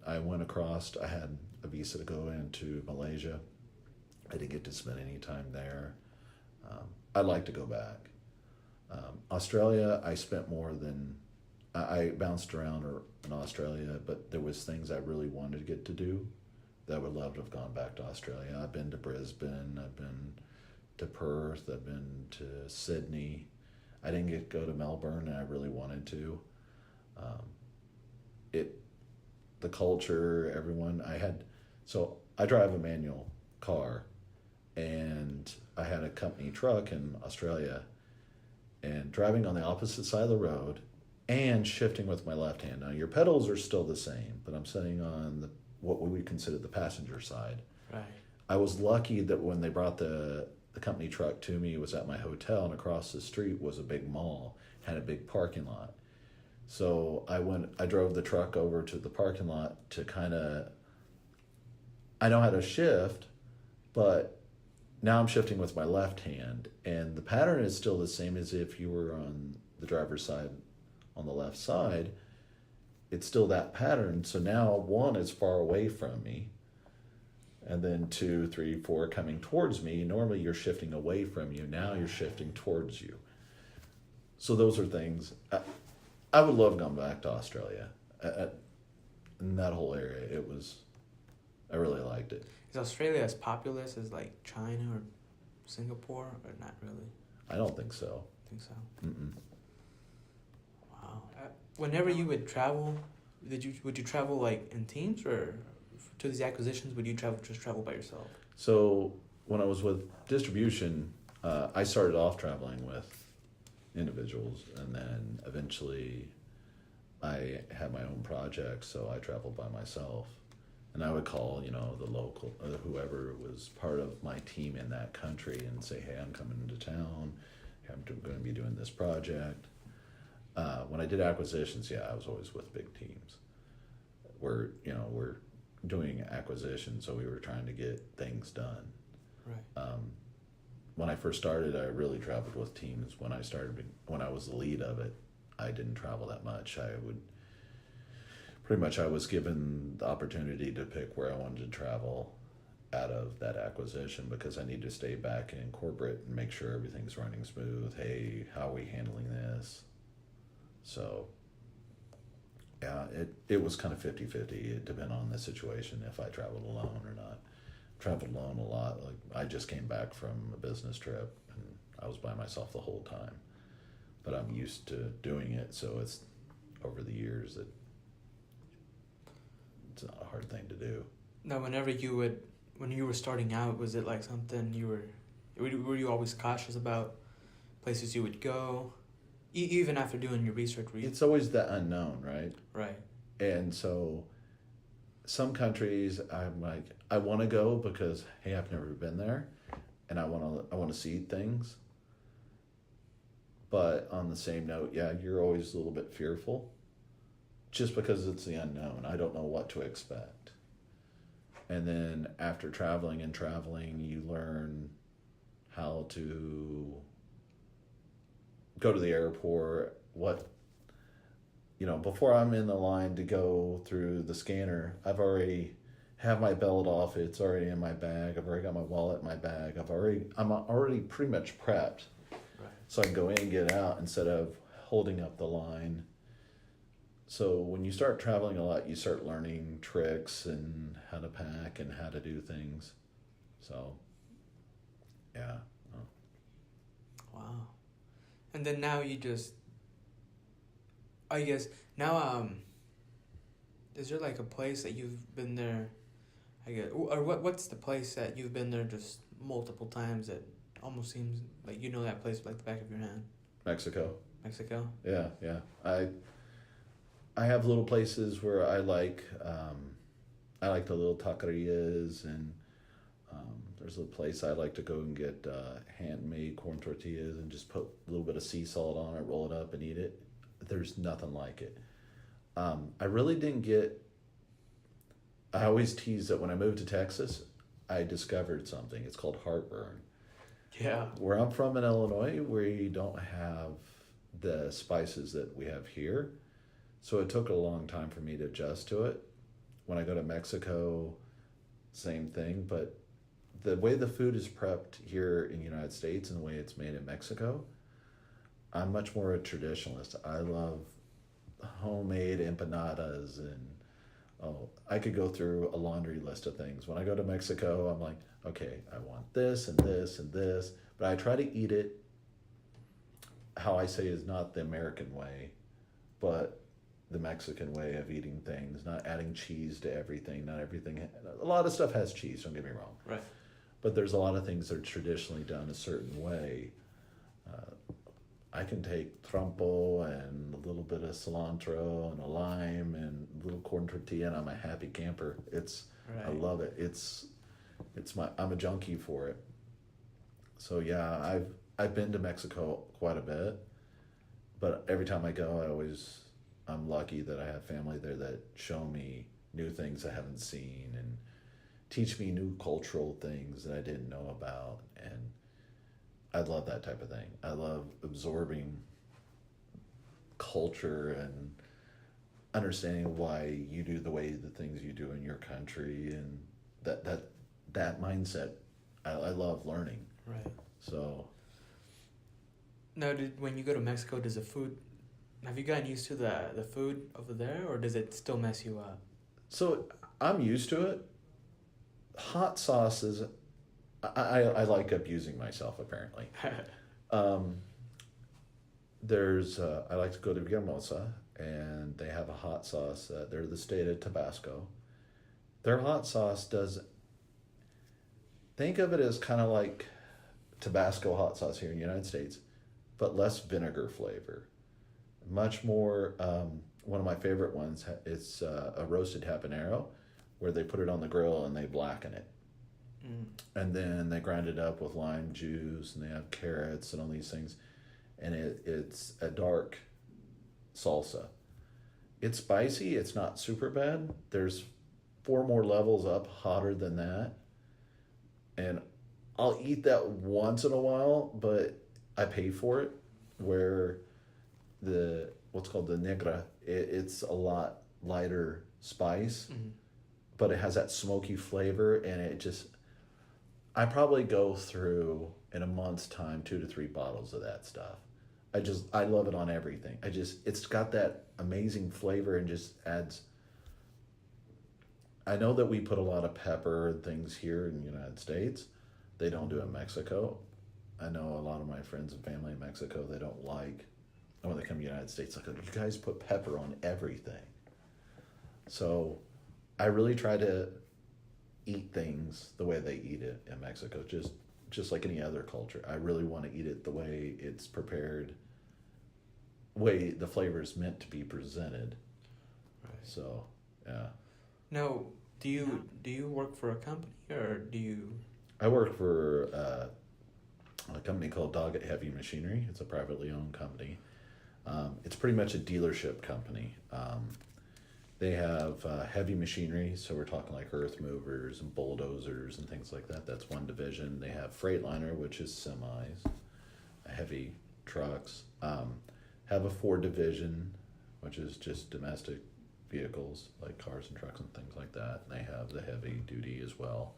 I went across, I had a visa to go into Malaysia. I didn't get to spend any time there. I'd like to go back. Australia, I spent more than, I bounced around in Australia, but there was things I really wanted to get to do that I would love to have gone back to Australia. I've been to Brisbane, I've been to Perth, I've been to Sydney. I didn't get to go to Melbourne, and I really wanted to. The culture, everyone, so I drive a manual car, and I had a company truck in Australia, and driving on the opposite side of the road and shifting with my left hand. Now, your pedals are still the same, but I'm sitting on what we would consider the passenger side. Right. I was lucky that when they brought the company truck to me, it was at my hotel, and across the street was a big mall, had a big parking lot. So I drove the truck over to the parking lot to I know how to shift, but now I'm shifting with my left hand, and the pattern is still the same as if you were on the driver's side on the left side. It's still that pattern. So now 1 is far away from me, and then 2, 3, 4 coming towards me. Normally you're shifting away from you. Now you're shifting towards you. So those are things. I would love going back to Australia. In that whole area, I really liked it. Is Australia as populous as like China or Singapore, or not really? I don't think so. Think so? Mm-mm. Wow. Whenever you would travel, would you travel like in teams, or to these acquisitions would you travel by yourself? So when I was with distribution, I started off traveling with individuals, and then eventually I had my own projects, so I traveled by myself. And I would call, the local, whoever was part of my team in that country and say, hey, I'm coming into town. I'm going to be doing this project. When I did acquisitions, I was always with big teams. We're doing acquisitions, so we were trying to get things done. Right. When I first started, I really traveled with teams. When I was the lead of it, I didn't travel that much. I was given the opportunity to pick where I wanted to travel out of that acquisition because I need to stay back in corporate and make sure everything's running smooth. Hey, how are we handling this? So, it was kind of 50-50. It depended on the situation if I traveled alone or not. Traveled alone a lot. Like, I just came back from a business trip and I was by myself the whole time. But I'm used to doing it, so it's over the years that it's not a hard thing to do. Now, when you were starting out, was it like something were you always cautious about places you would go, even after doing your research? It's always the unknown, right? Right. And so some countries I'm like, I want to go because, hey, I've never been there and I want to see things. But on the same note, you're always a little bit fearful just because it's the unknown. I don't know what to expect. And then after traveling, you learn how to go to the airport. Before I'm in the line to go through the scanner, I've already have my belt off. It's already in my bag. I've already got my wallet in my bag. I'm already pretty much prepped. Right. So I can go in and get out instead of holding up the line. So when you start traveling a lot, you start learning tricks and how to pack and how to do things. So, yeah. Wow. And then now I guess now, is there like a place that you've been there, I guess, or what's the place that you've been there just multiple times that almost seems like you know that place like the back of your hand? Mexico. Yeah. I have little places where I like the little taquerias, and there's a place I like to go and get handmade corn tortillas and just put a little bit of sea salt on it, roll it up and eat it. There's nothing like it. I really didn't I always tease that when I moved to Texas, I discovered something. It's called heartburn. Yeah. Where I'm from in Illinois, we don't have the spices that we have here. So it took a long time for me to adjust to it. When I go to Mexico, same thing. But the way the food is prepped here in the United States and the way it's made in Mexico, I'm much more a traditionalist. I love homemade empanadas and I could go through a laundry list of things. When I go to Mexico, I'm like, okay, I want this and this and this, but I try to eat it how I say is not the American way, but the Mexican way of eating things, not adding cheese to everything. Not everything, a lot of stuff has cheese, don't get me wrong. Right. But there's a lot of things that are traditionally done a certain way. I can take trompo and a little bit of cilantro and a lime and a little corn tortilla, and I'm a happy camper. Right. I love it. I'm a junkie for it. So yeah, I've been to Mexico quite a bit, but every time I go, I'm lucky that I have family there that show me new things I haven't seen and teach me new cultural things that I didn't know about, and I love that type of thing. I love absorbing culture and understanding why you do the things you do in your country, and that mindset. I love learning. Right. So. Now, when you go to Mexico, does the food? Have you gotten used to the food over there, or does it still mess you up? So I'm used to it. Hot sauces. I like abusing myself, apparently. I like to go to Villahermosa, and they have a hot sauce. They're the state of Tabasco. Their hot sauce think of it as kind of like Tabasco hot sauce here in the United States, but less vinegar flavor. Much more, one of my favorite ones, it's a roasted habanero where they put it on the grill and they blacken it. And then they grind it up with lime juice and they have carrots and all these things. And it's a dark salsa. It's spicy. It's not super bad. There's 4 more levels up hotter than that. And I'll eat that once in a while, but I pay for it. Where what's called the negra, it's a lot lighter spice, but it has that smoky flavor, and I probably go through in a month's time 2 to 3 bottles of that stuff. I love it on everything. It's got that amazing flavor and just adds. I know that we put a lot of pepper and things here in the United States. They don't do it in Mexico. I know a lot of my friends and family in Mexico, they don't like, when they come to the United States, like, you guys put pepper on everything. So I really try to eat things the way they eat it in Mexico, just like any other culture. I really want to eat it the way it's prepared, way the flavor is meant to be presented. Right. So, yeah. Now, do you work for a company, or do you? I work for a company called Doggett Heavy Machinery. It's a privately owned company. It's pretty much a dealership company. They have heavy machinery, so we're talking like earth movers and bulldozers and things like that. That's one division. They have Freightliner, which is semis, heavy trucks. Have a Ford division, which is just domestic vehicles like cars and trucks and things like that. And they have the heavy duty as well.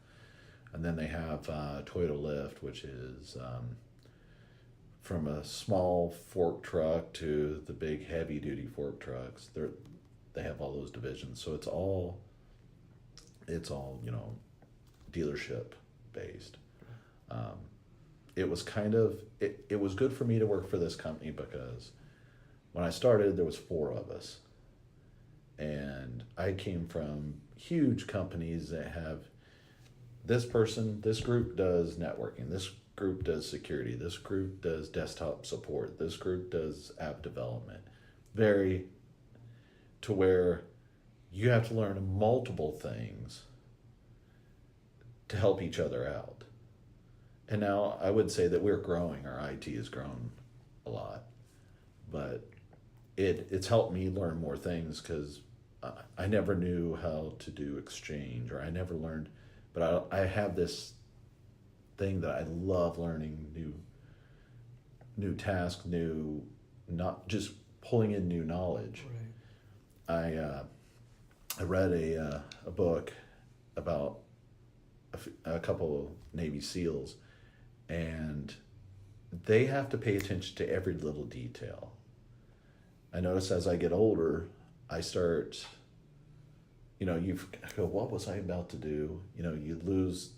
And then they have Toyota Lift, which is from a small fork truck to the big heavy duty fork trucks. They have all those divisions. So it's all dealership based. It was it was good for me to work for this company because when I started, there was 4 of us. And I came from huge companies that have this group does networking, this group does security, this group does desktop support, this group does app development. To where you have to learn multiple things to help each other out. And now I would say that we're growing. Our IT has grown a lot. But it's helped me learn more things because I never knew how to do Exchange, or I never learned. But I have this thing that I love learning new tasks, not just pulling in new knowledge. Right. I read a book about a couple of Navy SEALs, and they have to pay attention to every little detail. I notice as I get older, I start, you go, what was I about to do? You lose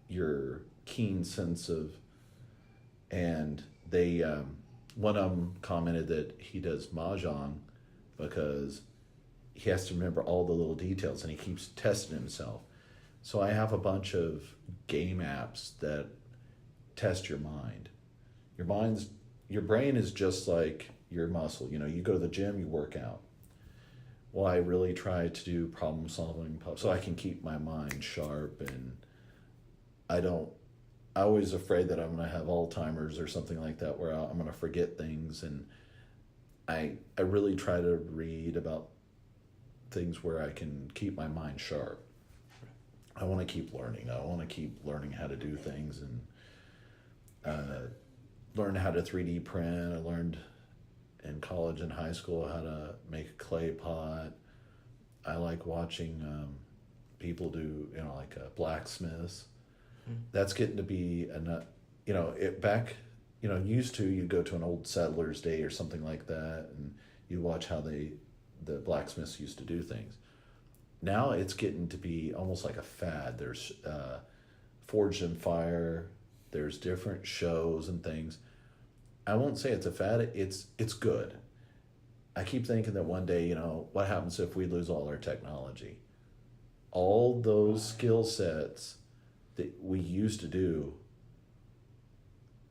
your keen sense of, and they, one of them commented that he does Mahjong because he has to remember all the little details and he keeps testing himself. So I have a bunch of game apps that test your mind. Your brain is just like your muscle. You go to the gym, you work out. Well, I really try to do problem solving so I can keep my mind sharp, and I'm always afraid that I'm going to have Alzheimer's or something like that where I'm going to forget things. And I really try to read about things where I can keep my mind sharp. I want to keep learning. I want to keep learning how to do things and learn how to 3D print. I learned in college and high school how to make a clay pot. I like watching people do, like blacksmiths. That's getting to be used to, you go to an old settler's day or something like that, and you watch how the blacksmiths used to do things. Now it's getting to be almost like a fad. There's Forged in Fire. There's different shows and things. I won't say it's a fad. It's good. I keep thinking that one day, what happens if we lose all our technology? All those skill sets that we used to do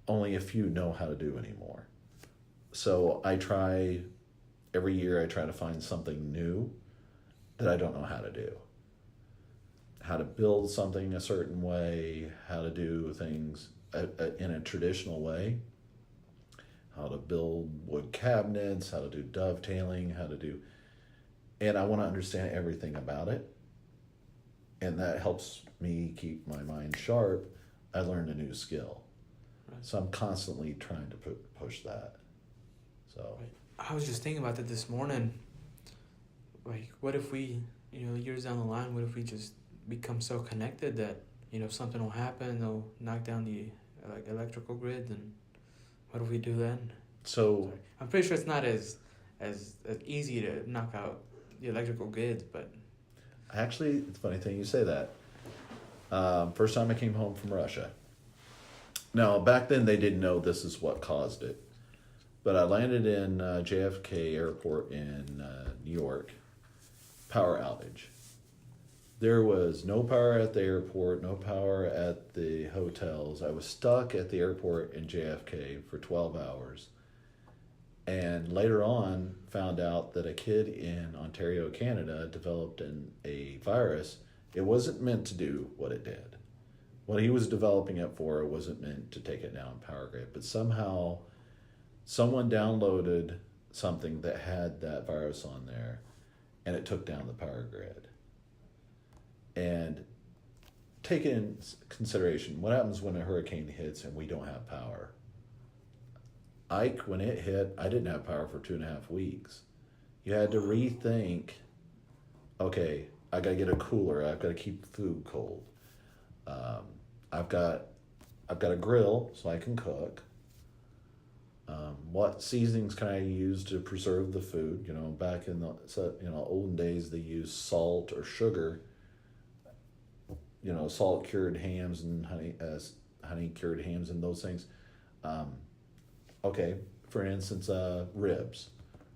only a few know how to do anymore. So every year I try to find something new that I don't know how to do. How to build something a certain way, how to do things in a traditional way, how to build wood cabinets, how to do dovetailing, and I want to understand everything about it. And that helps me keep my mind sharp. I learned a new skill. Right. So I'm constantly trying to push that. So Right. I was just thinking about that this morning. Like, what if we, years down the line, what if we just become so connected that, if something will happen, they'll knock down the electrical grid, and what if we do then? So I'm pretty sure it's not as easy to knock out the electrical grids, but actually, it's a funny thing you say that. First time I came home from Russia. Now, back then they didn't know this is what caused it. But I landed in JFK Airport in New York. Power outage. There was no power at the airport, no power at the hotels. I was stuck at the airport in JFK for 12 hours. And later on, found out that a kid in Ontario, Canada, developed a virus. It wasn't meant to do what it did. What he was developing it for, it wasn't meant to take it down power grid. But somehow, someone downloaded something that had that virus on there, and it took down the power grid. And take in consideration, what happens when a hurricane hits and we don't have power? Ike, when it hit, I didn't have power for 2.5 weeks. You had to rethink, okay, I got to get a cooler. I've got to keep food cold. I've got a grill so I can cook. What seasonings can I use to preserve the food? Back in the olden days, they used salt or sugar. Salt cured hams and honey cured hams and those things. Okay, for instance, ribs.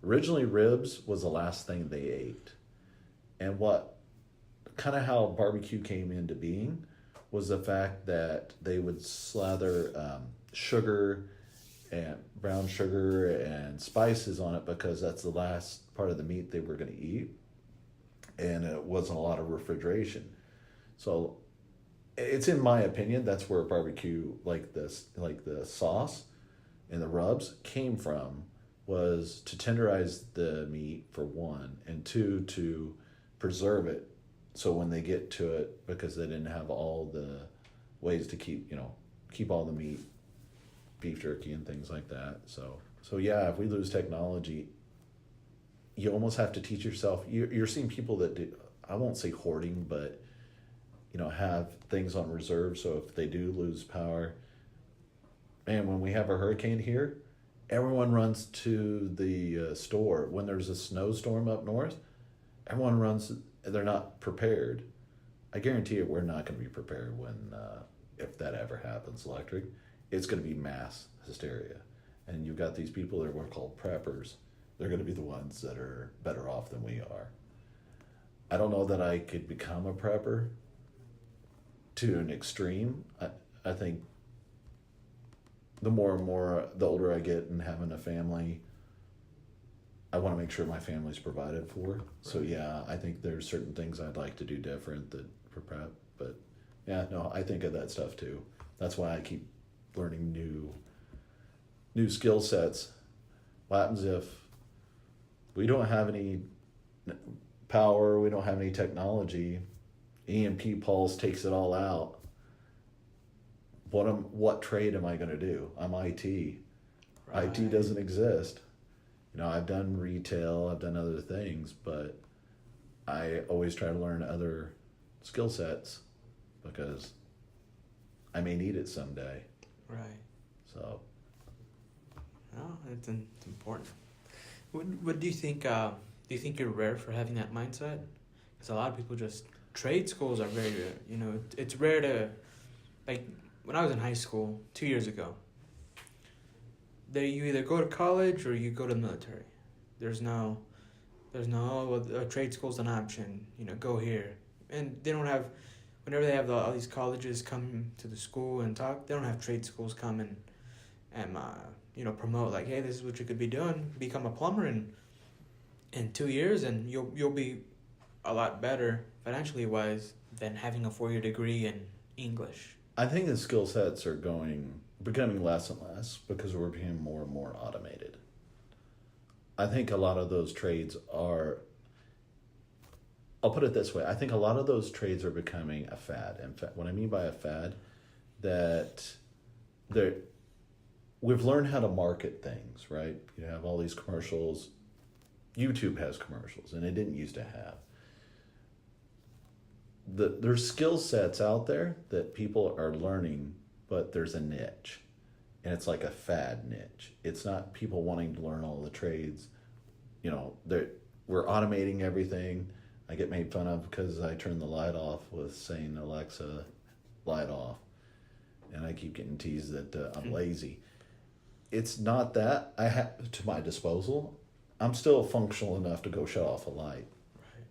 Originally, ribs was the last thing they ate, and how barbecue came into being was the fact that they would slather sugar and brown sugar and spices on it because that's the last part of the meat they were going to eat, and it wasn't a lot of refrigeration. So it's in my opinion that's where barbecue, like the sauce and the rubs, came from, was to tenderize the meat for one, and two, to preserve it so when they get to it, because they didn't have all the ways to keep all the meat, beef jerky and things like that. So yeah, if we lose technology, you almost have to teach yourself. You're seeing people that do, I won't say hoarding, but have things on reserve, so if they do lose power, man, when we have a hurricane here, everyone runs to the store. When there's a snowstorm up north, everyone runs. They're not prepared. I guarantee you, we're not going to be prepared when, if that ever happens, electric. It's going to be mass hysteria. And you've got these people that are called preppers. They're going to be the ones that are better off than we are. I don't know that I could become a prepper to an extreme. I think the older I get and having a family, I want to make sure my family's provided for. Right. So yeah, I think there's certain things I'd like to do different for prep. But yeah, no, I think of that stuff too. That's why I keep learning new skill sets. What happens if we don't have any power, we don't have any technology, EMP pulse takes it all out? What trade am I going to do? I'm IT. Right. IT doesn't exist. I've done retail, I've done other things, but I always try to learn other skill sets because I may need it someday. Right. So. No, it's important. What do you think? Do you think you're rare for having that mindset? Because a lot of people trade schools are very rare. It's rare to, like, when I was in high school 2 years ago, you either go to college or you go to the military. There's no trade school's an option. Go here, and they don't have. Whenever they have all these colleges come to the school and talk, they don't have trade schools come and and promote like, hey, this is what you could be doing. Become a plumber in 2 years, and you'll be a lot better financially wise than having a 4-year degree in English. I think the skill sets are becoming less and less because we're becoming more and more automated. I think a lot of those trades are, I'll put it this way, I think a lot of those trades are becoming a fad. In fact, what I mean by a fad, that we've learned how to market things, right? You have all these commercials. YouTube has commercials, and it didn't used to have. There's skill sets out there that people are learning, but there's a niche, and it's like a fad niche. It's not people wanting to learn all the trades. We're automating everything. I get made fun of because I turn the light off with saying, Alexa, light off. And I keep getting teased that I'm lazy. It's not that. I have to my disposal. I'm still functional enough to go shut off a light. Right.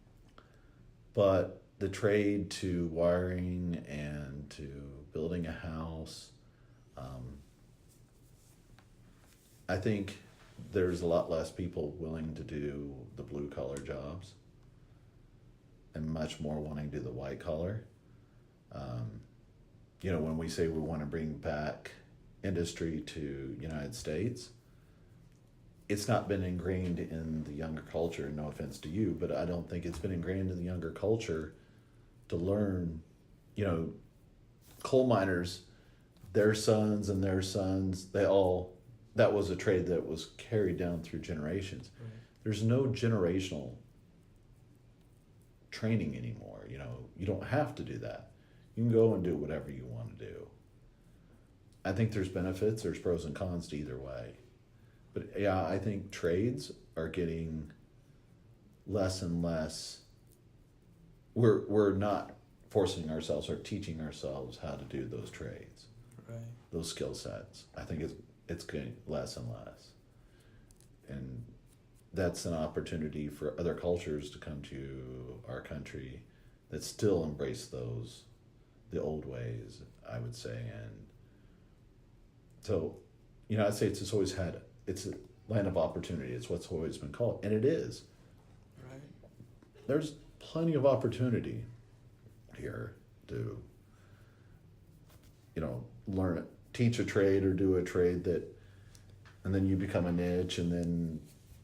But the trade to wiring and to building a house, I think there's a lot less people willing to do the blue collar jobs and much more wanting to do the white collar. When we say we want to bring back industry to United States, it's not been ingrained in the younger culture, no offense to you, but I don't think it's been ingrained in the younger culture to learn, coal miners, their sons and their sons, that was a trade that was carried down through generations. Right. There's no generational training anymore. You don't have to do that. You can go and do whatever you want to do. I think there's benefits, there's pros and cons to either way. But yeah, I think trades are getting less and less. We're not forcing ourselves or teaching ourselves how to do those trades, right? Those skill sets. I think it's getting less and less, and that's an opportunity for other cultures to come to our country that still embrace the old ways, I would say. And so, United States has always had, it's a land of opportunity. It's what's always been called, and it is. Right. There's plenty of opportunity here to, teach a trade or do a trade and then you become a niche, and then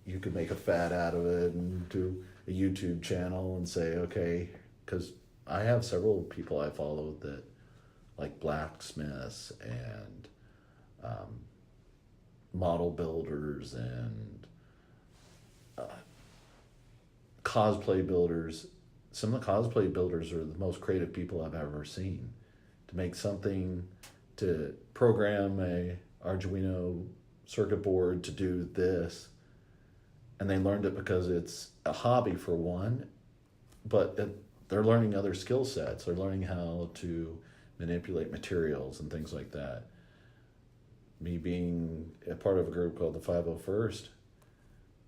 you could make a fad out of it and do a YouTube channel and say, okay, because I have several people I follow that like blacksmiths and model builders and cosplay builders. Some of the cosplay builders are the most creative people I've ever seen. To make something, to program a Arduino circuit board to do this, and they learned it because it's a hobby for one, but they're learning other skill sets. They're learning how to manipulate materials and things like that. Me being a part of a group called the 501st,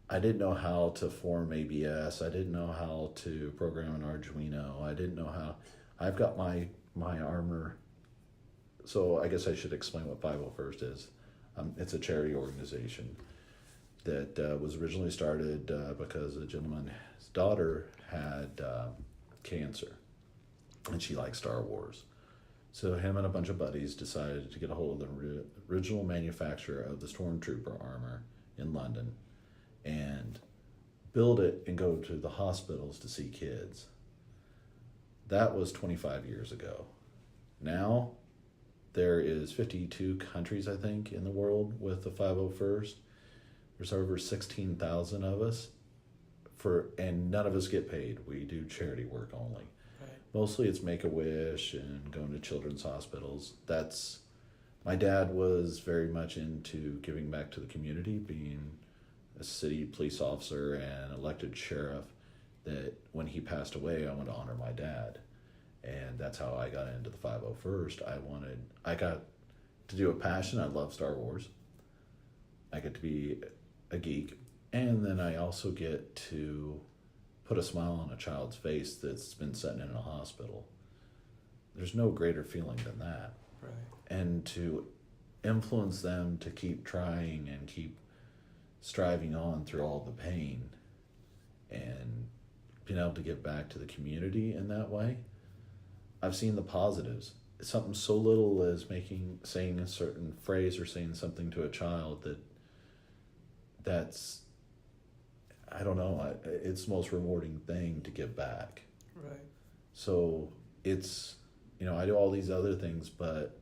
I didn't know how to form ABS. I didn't know how to program an Arduino. I didn't know how. I've got my armor. So I guess I should explain what 501st is. It's a charity organization that was originally started because a gentleman's daughter had cancer, and she liked Star Wars. So him and a bunch of buddies decided to get a hold of the original manufacturer of the Stormtrooper armor in London and build it and go to the hospitals to see kids. That was 25 years ago. Now, there is 52 countries, I think, in the world with the 501st. There's over 16,000 of us, and none of us get paid. We do charity work only. Right. Mostly it's Make-A-Wish and going to children's hospitals. My dad was very much into giving back to the community, being a city police officer and elected sheriff, that when he passed away, I wanted to honor my dad. And that's how I got into the 501st. I got to do a passion. I love Star Wars. I get to be a geek. And then I also get to put a smile on a child's face that's been sitting in a hospital. There's no greater feeling than that. Right. And to influence them to keep trying and keep striving on through all the pain, and being able to give back to the community in that way, I've seen the positives. Something so little as saying a certain phrase or saying something to a child that's, I don't know, it's the most rewarding thing to give back. Right. So it's, I do all these other things, but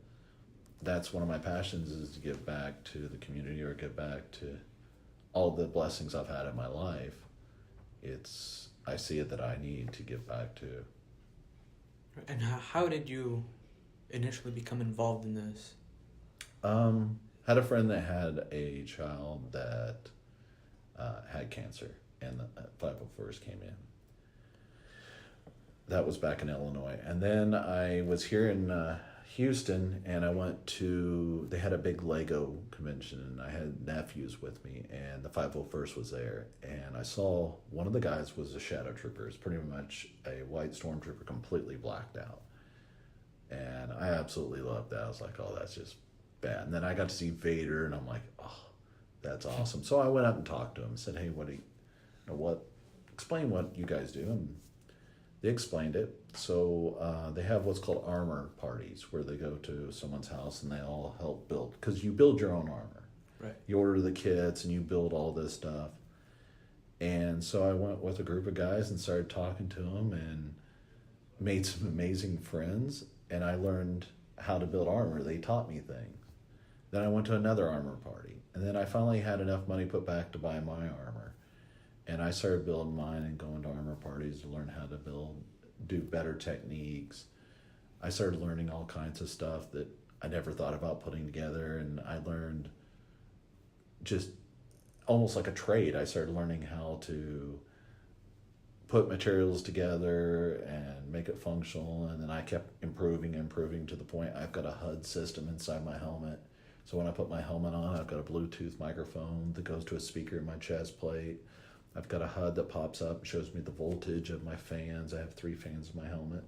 that's one of my passions, is to give back to the community, or give back to all the blessings I've had in my life. I see it that I need to give back to. And how did you initially become involved in this? Had a friend that had a child that had cancer, and the 501st came in. That was back in Illinois. And then I was here in Houston, and I went to, they had a big Lego convention, and I had nephews with me, and the 501st was there. And I saw one of the guys was a shadow trooper. It's pretty much a white stormtrooper, completely blacked out. And I absolutely loved that. I was like, oh, that's just bad. And then I got to see Vader, and I'm like, oh, that's awesome. So I went up and talked to him and said, hey, explain what you guys do. And they explained it. So they have what's called armor parties, where they go to someone's house and they all help build, because you build your own armor. Right. You order the kits and you build all this stuff. And so I went with a group of guys and started talking to them and made some amazing friends. And I learned how to build armor. They taught me things. Then I went to another armor party. And then I finally had enough money put back to buy my armor. And I started building mine and going to armor parties to learn how to do better techniques. I started learning all kinds of stuff that I never thought about putting together. And I learned just almost like a trade. I started learning how to put materials together and make it functional. And then I kept improving to the point I've got a HUD system inside my helmet. So when I put my helmet on, I've got a Bluetooth microphone that goes to a speaker in my chest plate. I've got a HUD that pops up and shows me the voltage of my fans. I have 3 fans in my helmet.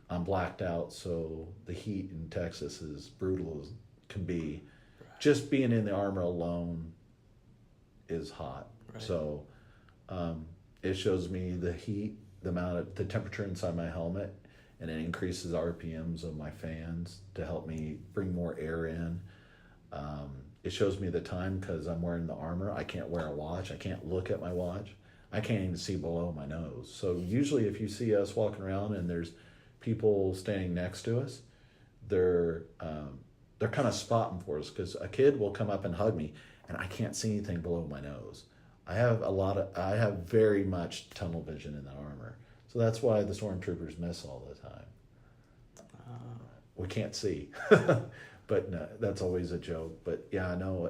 I'm blacked out, so the heat in Texas is brutal as can be. Right. Just being in the armor alone is hot. Right. So it shows me the heat, the temperature inside my helmet, and it increases RPMs of my fans to help me bring more air in. It shows me the time because I'm wearing the armor. I can't wear a watch. I can't look at my watch. I can't even see below my nose. So usually if you see us walking around and there's people standing next to us, they're kind of spotting for us, because a kid will come up and hug me and I can't see anything below my nose. I have very much tunnel vision in the armor. So that's why the stormtroopers miss all the time. We can't see. But no, that's always a joke. But yeah, no.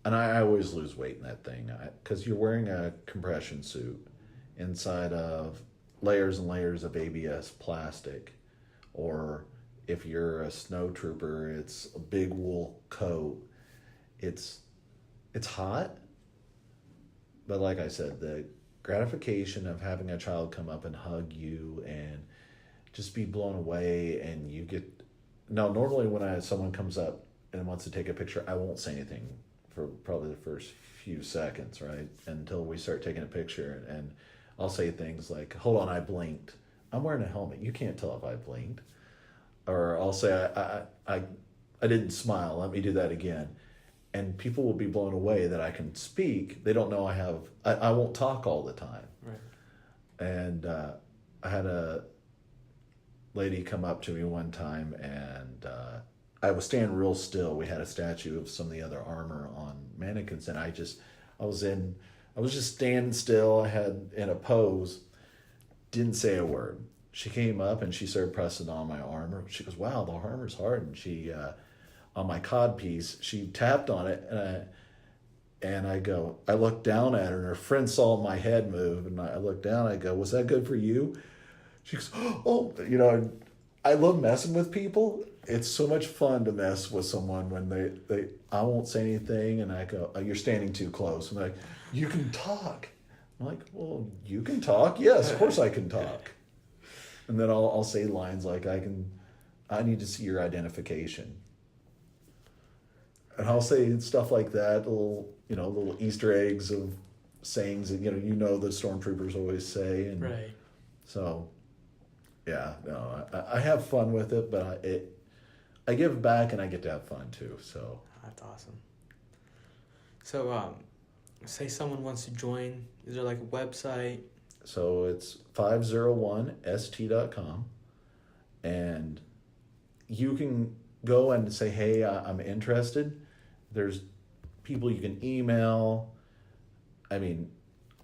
And I always lose weight in that thing, because you're wearing a compression suit inside of layers and layers of ABS plastic, or if you're a snow trooper, it's a big wool coat. It's hot, but like I said, the gratification of having a child come up and hug you and just be blown away, and you get... Now, normally when someone comes up and wants to take a picture, I won't say anything for probably the first few seconds, right? Until we start taking a picture, and I'll say things like, hold on, I blinked. I'm wearing a helmet. You can't tell if I blinked. Or I'll say, I didn't smile. Let me do that again. And people will be blown away that I can speak. They don't know I won't talk all the time. Right. And I had a lady come up to me one time, and I was standing real still. We had a statue of some of the other armor on mannequins, and I was just standing still. I had in a pose, didn't say a word. She came up and she started pressing on my armor. She goes, wow, the armor's hard. And she, on my cod piece, she tapped on it, and I looked down at her, and her friend saw my head move, and I looked down, I go, was that good for you? She goes, oh, I love messing with people. It's so much fun to mess with someone when I won't say anything, and I go, oh, you're standing too close. I'm like, you can talk. I'm like, well, you can talk? Yes, of course I can talk. And then I'll say lines like, I need to see your identification. And I'll say stuff like that, little Easter eggs of sayings that, the stormtroopers always say. And Right. so, yeah, no, I have fun with it, but I give back and I get to have fun too, so. That's awesome. So, say someone wants to join, is there like a website? So it's 501st.com, and you can go and say, hey, I'm interested. There's people you can email. I mean,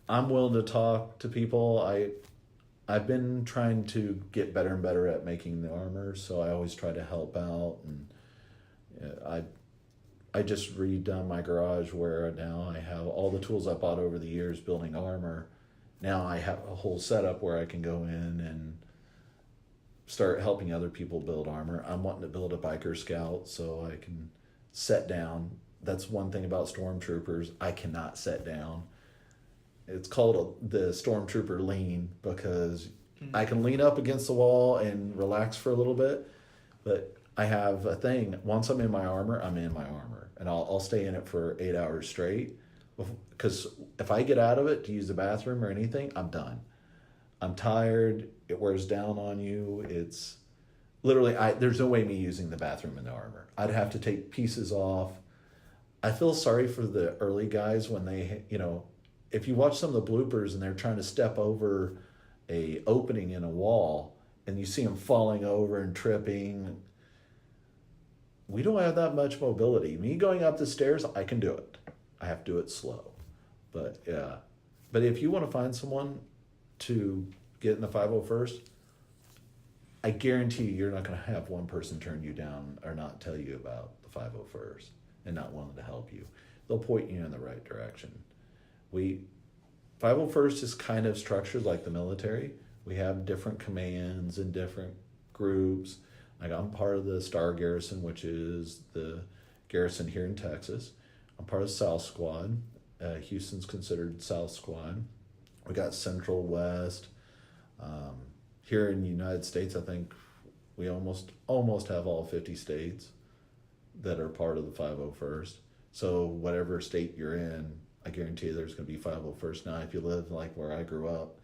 I'm willing to talk to people. I've been trying to get better and better at making the armor, so I always try to help out. And I just redone my garage where now I have all the tools I bought over the years building armor. Now I have a whole setup where I can go in and start helping other people build armor. I'm wanting to build a biker scout so I can set down. That's one thing about stormtroopers. I cannot set down. It's called the stormtrooper lean because I can lean up against the wall and relax for a little bit, but I have a thing. Once I'm in my armor, I'm in my armor, and I'll stay in it for 8 hours straight. Because if I get out of it to use the bathroom or anything, I'm done. I'm tired. It wears down on you. It's literally, there's no way me using the bathroom in the armor. I'd have to take pieces off. I feel sorry for the early guys when they, if you watch some of the bloopers and they're trying to step over a opening in a wall and you see them falling over and tripping. We don't have that much mobility. Me going up the stairs, I can do it. I have to do it slow. But yeah. But if you want to find someone to get in the 501st, I guarantee you're not going to have one person turn you down or not tell you about the 501st and not willing to help you. They'll point you in the right direction. 501st is kind of structured like the military. We have different commands and different groups. Like I'm part of the Star Garrison, which is the garrison here in Texas. I'm part of South Squad. Houston's considered South Squad. We got Central, West. Here in the United States, I think we almost have all 50 states that are part of the 501st. So whatever state you're in, I guarantee you there's going to be 501st. Now, if you live like where I grew up,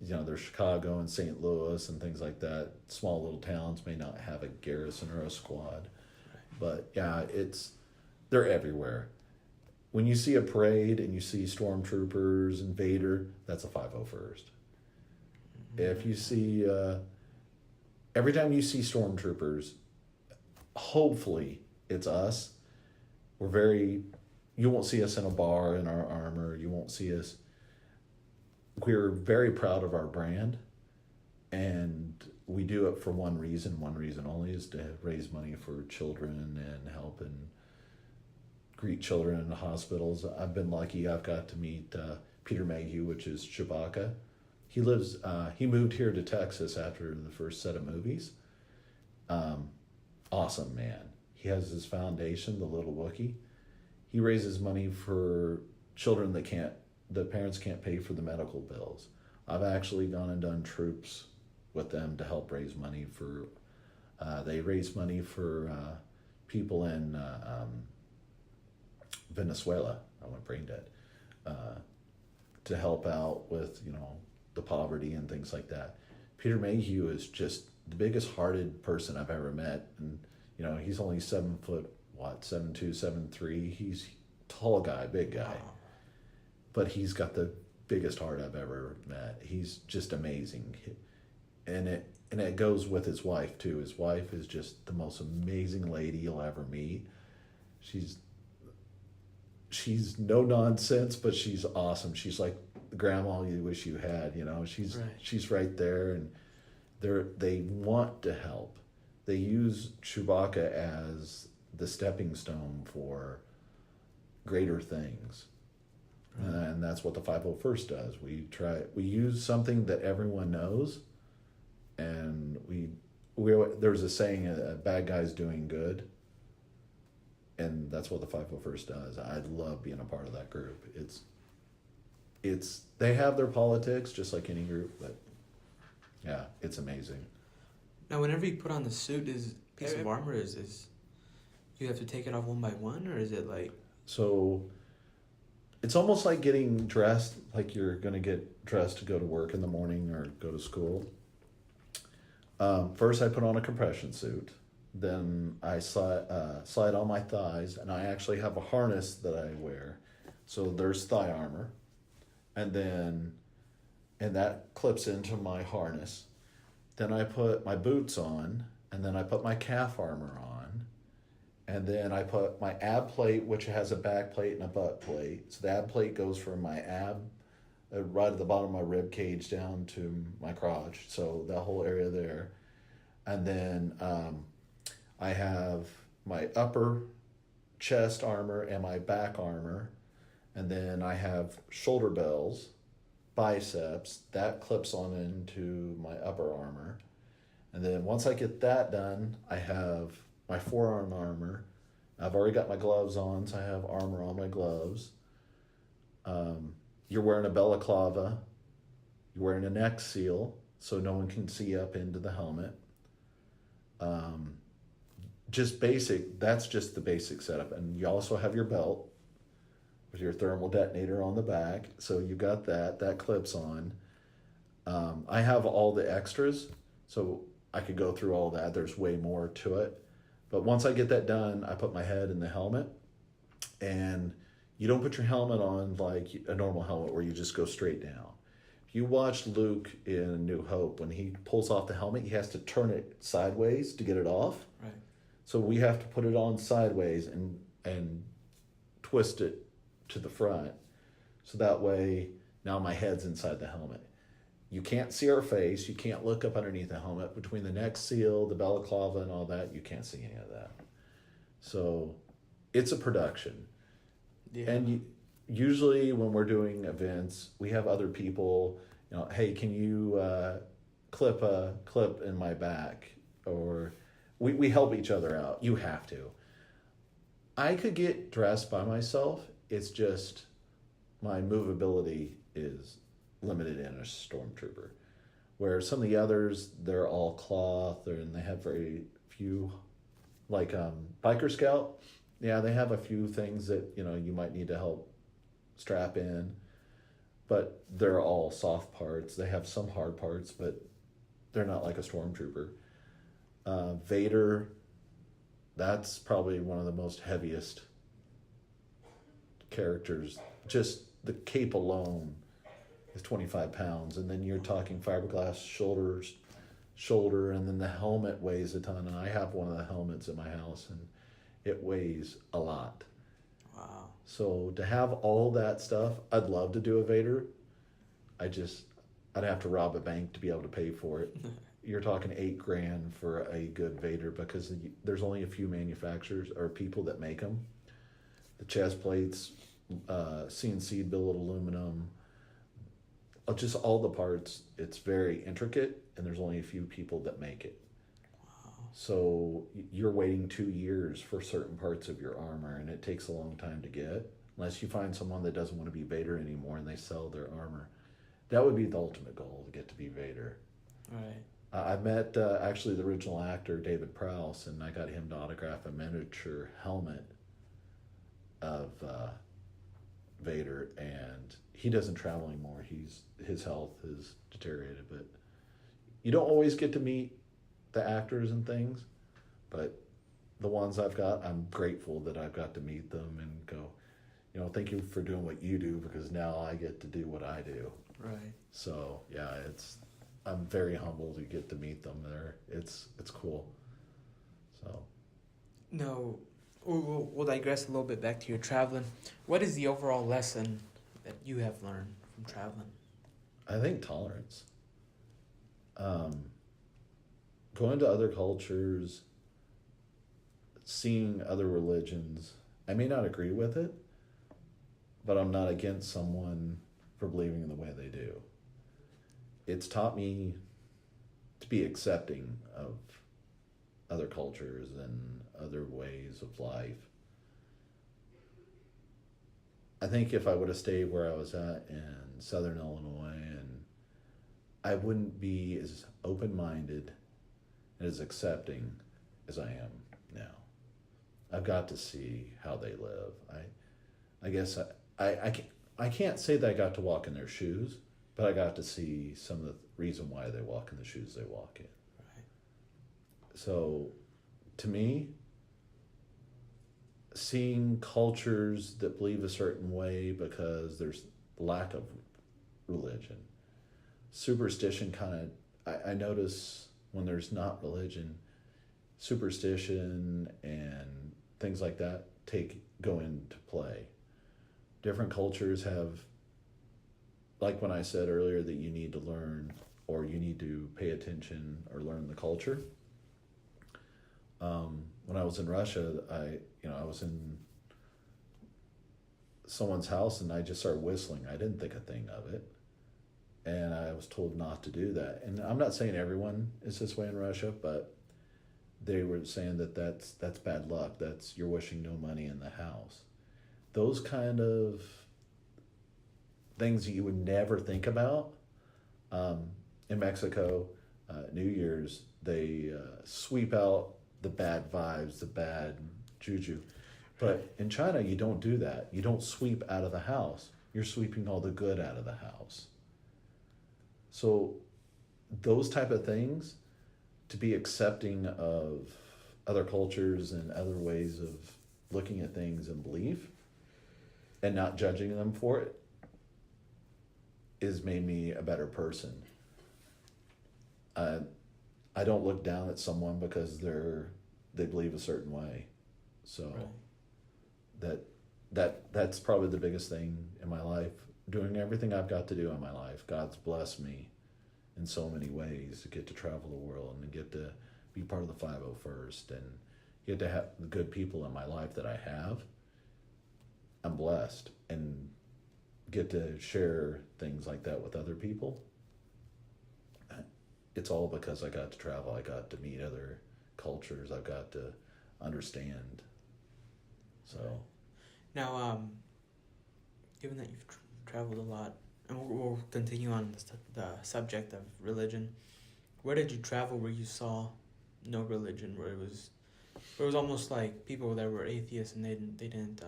there's Chicago and St. Louis and things like that. Small little towns may not have a garrison or a squad. But yeah, they're everywhere. When you see a parade and you see stormtroopers and Vader, that's a 501st. Mm-hmm. If you see, every time you see stormtroopers, hopefully it's us. You won't see us in a bar in our armor. You won't see us. We're very proud of our brand, and we do it for one reason only, is to raise money for children and help and greet children in the hospitals. I've been lucky. I've got to meet Peter Mayhew, which is Chewbacca. He moved here to Texas after the first set of movies. Awesome man. He has his foundation, the Little Wookiee. He raises money for children that the parents can't pay for the medical bills. I've actually gone and done troops with them to help raise money for, they raise money for people in Venezuela. I went brain dead. To help out with, the poverty and things like that. Peter Mayhew is just the biggest hearted person I've ever met. And, he's only 7 foot, 7'2", 7'3". He's tall guy, big guy. Wow. But he's got the biggest heart I've ever met. He's just amazing. And it goes with his wife too. His wife is just the most amazing lady you'll ever meet. She's no nonsense, but she's awesome. She's like the grandma you wish you had, She's right there, and they want to help. They use Chewbacca as the stepping stone for greater things. And that's what the 501st does. We use something that everyone knows, and there's a saying, a bad guy's doing good, and that's what the 501st does. I love being a part of that group. They have their politics just like any group, but yeah, it's amazing. Now, whenever you put on the suit, is piece of armor is you have to take it off one by one, or is it like? So it's almost like getting dressed, like you're going to get dressed to go to work in the morning or go to school. First, I put on a compression suit. Then I slide on my thighs, and I actually have a harness that I wear. So there's thigh armor, and that clips into my harness. Then I put my boots on, and then I put my calf armor on, and then I put my ab plate, which has a back plate and a butt plate. So the ab plate goes from my ab, right at the bottom of my rib cage down to my crotch, so that whole area there. And then I have my upper chest armor and my back armor, and then I have shoulder bells, biceps, that clips on into my upper armor. And then once I get that done, I have my forearm armor. I've already got my gloves on, so I have armor on my gloves. You're wearing a balaclava. You're wearing a neck seal, so no one can see up into the helmet. Just basic, that's just the basic setup. And you also have your belt with your thermal detonator on the back. So you got that clips on. I have all the extras, so I could go through all that. There's way more to it. But once I get that done, I put my head in the helmet. And you don't put your helmet on like a normal helmet where you just go straight down. If you watch Luke in New Hope, when he pulls off the helmet, he has to turn it sideways to get it off. Right. So we have to put it on sideways and twist it to the front. So that way, now my head's inside the helmet. You can't see our face. You can't look up underneath the helmet. Between the neck seal, the balaclava, and all that, you can't see any of that. So it's a production. Yeah. And usually when we're doing events, we have other people, hey, can you clip a clip in my back? Or we help each other out. You have to. I could get dressed by myself. It's just my movability is limited in a stormtrooper. Where some of the others, they're all cloth and they have very few, like Biker Scout. Yeah, they have a few things that, you might need to help strap in, but they're all soft parts. They have some hard parts, but they're not like a stormtrooper. Vader, that's probably one of the most heaviest characters. Just the cape alone is 25 pounds, and then you're talking fiberglass shoulder, and then the helmet weighs a ton. And I have one of the helmets in my house, and it weighs a lot. Wow. So to have all that stuff, I'd love to do a Vader. I'd have to rob a bank to be able to pay for it. You're talking $8,000 for a good Vader because there's only a few manufacturers or people that make them. The chest plates, CNC billet aluminum, just all the parts. It's very intricate, and there's only a few people that make it. Wow. So you're waiting 2 years for certain parts of your armor, and it takes a long time to get, unless you find someone that doesn't want to be Vader anymore and they sell their armor. That would be the ultimate goal, to get to be Vader. Right. I met actually the original actor, David Prowse, and I got him to autograph a miniature helmet of Vader, and he doesn't travel anymore. His health has deteriorated, but you don't always get to meet the actors and things, but the ones I've got, I'm grateful that I've got to meet them and go, thank you for doing what you do, because now I get to do what I do. Right. So yeah, I'm very humbled to get to meet them there. It's cool. So. No, we'll digress a little bit back to your traveling. What is the overall lesson that you have learned from traveling? I think tolerance. Going to other cultures, seeing other religions. I may not agree with it, but I'm not against someone for believing in the way they do. It's taught me to be accepting of other cultures and other ways of life. I think if I would have stayed where I was at in Southern Illinois and I wouldn't be as open-minded and as accepting as I am now. I've got to see how they live. I guess I can't say that I got to walk in their shoes, but I got to see some of the reason why they walk in the shoes they walk in. Right. So, to me, seeing cultures that believe a certain way because there's lack of religion, superstition kind of, I notice when there's not religion, superstition and things like that go into play. Different cultures have, like when I said earlier that you need to learn or you need to pay attention or learn the culture. When I was in Russia, I was in someone's house and I just started whistling. I didn't think a thing of it. And I was told not to do that. And I'm not saying everyone is this way in Russia, but they were saying that that's bad luck. You're wishing no money in the house. Those kind of things that you would never think about. In Mexico, New Year's, they sweep out the bad vibes, the bad juju. But in China, you don't do that. You don't sweep out of the house. You're sweeping all the good out of the house. So those type of things, to be accepting of other cultures and other ways of looking at things and belief and not judging them for it, has made me a better person. I don't look down at someone because they believe a certain way. So right. that's probably the biggest thing in my life. Doing everything I've got to do in my life. God's blessed me in so many ways to get to travel the world and get to be part of the 501st and get to have the good people in my life that I have. I'm blessed and get to share things like that with other people. It's all because I got to travel. I got to meet other cultures. I've got to understand. So, now, given that you've traveled a lot, and we'll continue on the subject of religion. Where did you travel where you saw no religion? Where it was almost like people that were atheists and they didn't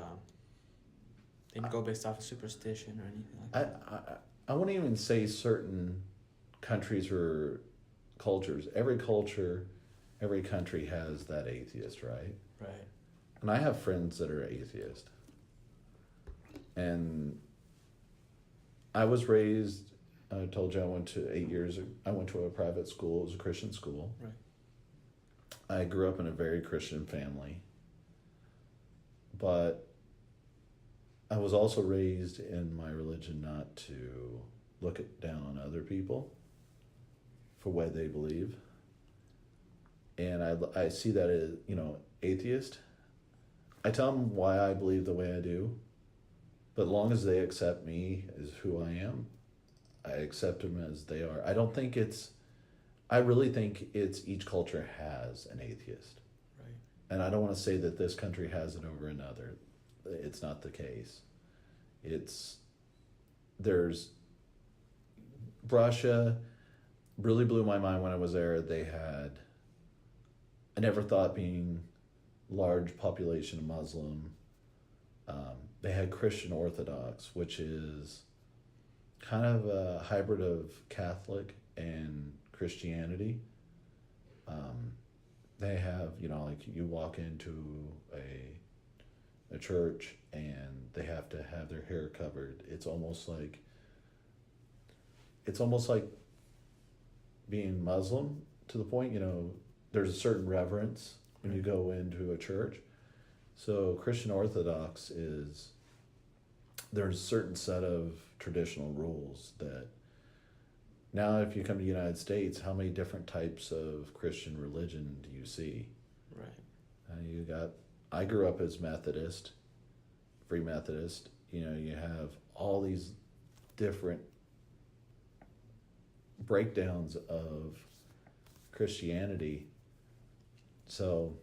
go based off of superstition or anything like that. I wouldn't even say certain countries or cultures. Every culture, every country has that atheist, right? Right. And I have friends that are atheist. And I was raised, I told you I went to 8 years, I went to a private school. It was a Christian school. Right. I grew up in a very Christian family. But I was also raised in my religion not to look down on other people for what they believe. And I see that as, atheist. I tell them why I believe the way I do. But as long as they accept me as who I am, I accept them as they are. I really think it's each culture has an atheist. Right. And I don't want to say that this country has it over another. It's not the case. There's Russia really blew my mind when I was there. I never thought being large population of Muslim. They had Christian Orthodox, which is kind of a hybrid of Catholic and Christianity. They have, like you walk into a church and they have to have their hair covered. It's almost like being Muslim to the point, there's a certain reverence when you go into a church. So Christian Orthodox there's a certain set of traditional rules that now if you come to the United States, how many different types of Christian religion do you see? Right. I grew up as Methodist, Free Methodist. You have all these different breakdowns of Christianity. So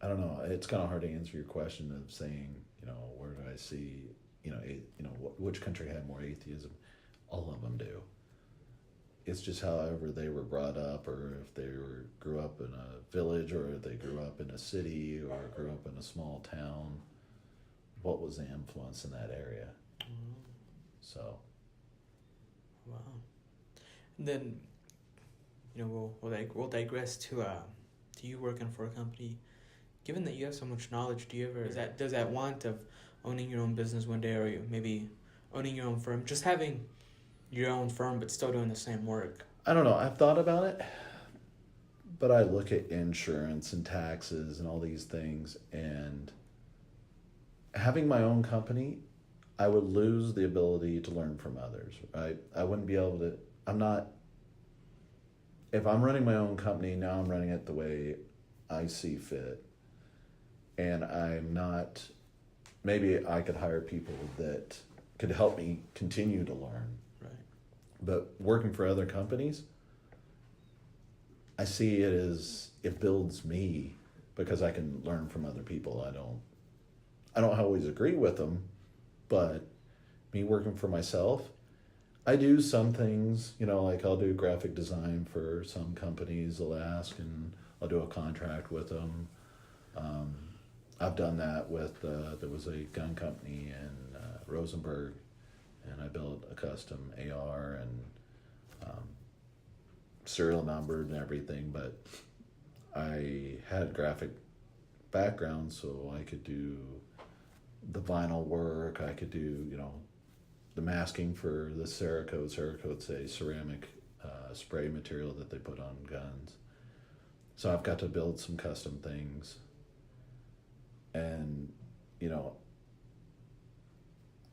I don't know. It's kind of hard to answer your question of saying, where do I see, which country had more atheism? All of them do. It's just however they were brought up, or if they grew up in a village, or if they grew up in a city, or grew up in a small town. What was the influence in that area? Mm. So, Wow. And then, we'll digress to you working for a company. Given that you have so much knowledge, do you ever does that want of owning your own business one day, or maybe owning your own firm, just having your own firm but still doing the same work? I don't know. I've thought about it, but I look at insurance and taxes and all these things, and having my own company, I would lose the ability to learn from others, right? I wouldn't be able to, if I'm running my own company, now I'm running it the way I see fit. And maybe I could hire people that could help me continue to learn. Right. But working for other companies, I see it as it builds me because I can learn from other people. I don't always agree with them, but me working for myself, I do some things, like I'll do graphic design for some companies. They'll ask, and I'll do a contract with them. I've done that with, there was a gun company in Rosenberg, and I built a custom AR and serial numbered and everything, but I had graphic background, so I could do the vinyl work. I could do, the masking for the Cerakote. Cerakote's a ceramic spray material that they put on guns. So I've got to build some custom things. And,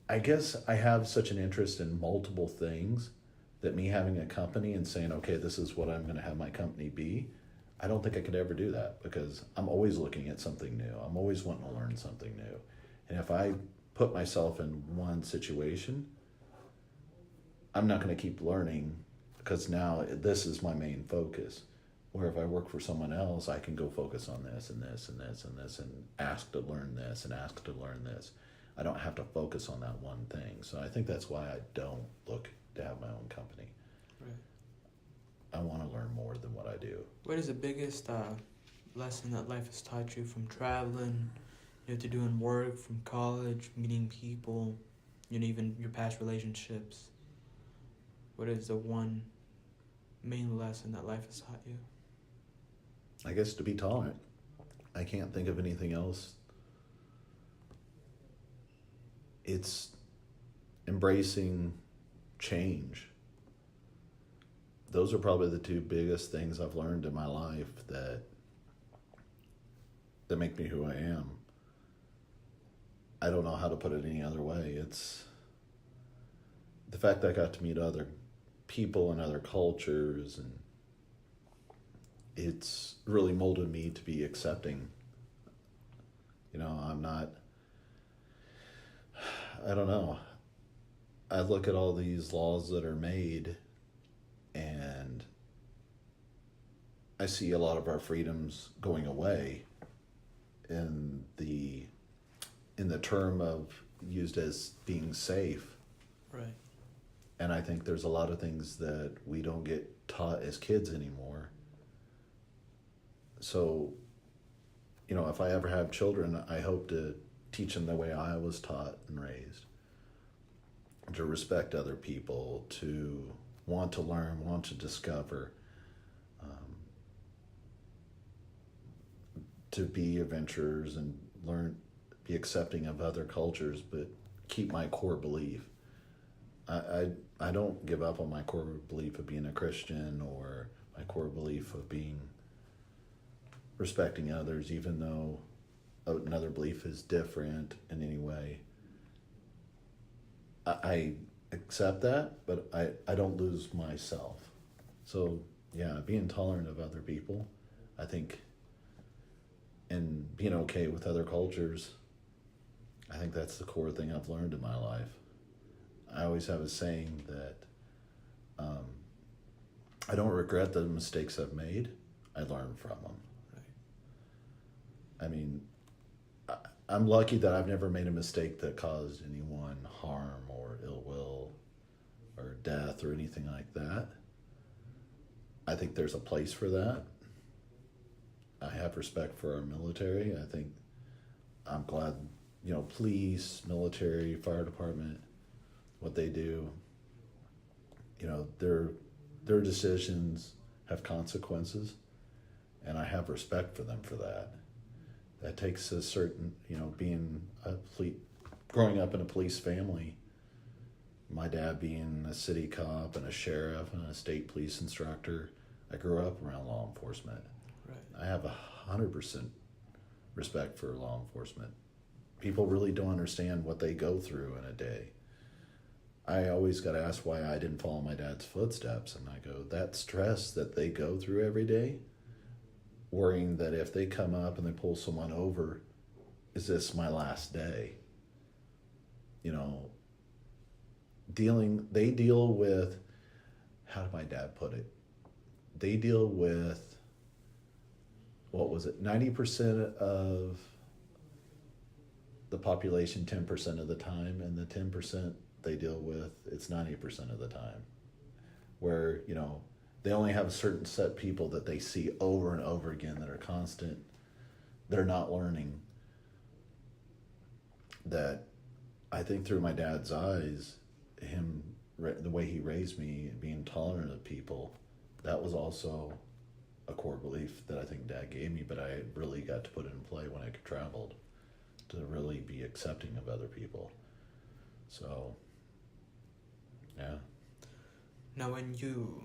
I guess I have such an interest in multiple things that me having a company and saying, okay, this is what I'm going to have my company be, I don't think I could ever do that, because I'm always looking at something new. I'm always wanting to learn something new. And if I put myself in one situation, I'm not going to keep learning, because now this is my main focus. Where if I work for someone else, I can go focus on this and this and this and this and ask to learn this and ask to learn this. I don't have to focus on that one thing. So I think that's why I don't look to have my own company. Right. I want to learn more than what I do. What is the biggest lesson that life has taught you, from traveling, to doing work, from college, meeting people, even your past relationships? What is the one main lesson that life has taught you? I guess to be tolerant. I can't think of anything else. It's embracing change. Those are probably the two biggest things I've learned in my life that make me who I am. I don't know how to put it any other way. It's the fact that I got to meet other people and other cultures, and it's really molded me to be accepting. I don't know. I look at all these laws that are made, and I see a lot of our freedoms going away in the term of used as being safe. Right. And I think there's a lot of things that we don't get taught as kids anymore. So, if I ever have children, I hope to teach them the way I was taught and raised. To respect other people, to want to learn, want to discover, to be adventurers and be accepting of other cultures, but keep my core belief. I don't give up on my core belief of being a Christian, or my core belief of respecting others, even though another belief is different in any way. I accept that, but I don't lose myself. So, yeah, being tolerant of other people, I think, and being okay with other cultures, I think that's the core thing I've learned in my life. I always have a saying that I don't regret the mistakes I've made. I learn from them. Right. I mean, I'm lucky that I've never made a mistake that caused anyone harm or ill will or death or anything like that. I think there's a place for that. I have respect for our military. I'm glad, police, military, fire department, what they do, their decisions have consequences, and I have respect for them for that. That takes a certain, growing up in a police family, my dad being a city cop and a sheriff and a state police instructor, I grew up around law enforcement. Right. I have 100% respect for law enforcement. People really don't understand what they go through in a day. I always got asked why I didn't follow my dad's footsteps, and I go, that stress that they go through every day, worrying that if they come up and they pull someone over, is this my last day? They deal with, how did my dad put it? They deal with, 90% of the population 10% of the time, and the 10% they deal with, it's 90% of the time. Where, they only have a certain set of people that they see over and over again that are constant. They're not learning. That I think through my dad's eyes, the way he raised me, being tolerant of people, that was also a core belief that I think Dad gave me, but I really got to put it in play when I traveled, to really be accepting of other people. So, yeah. Now, when you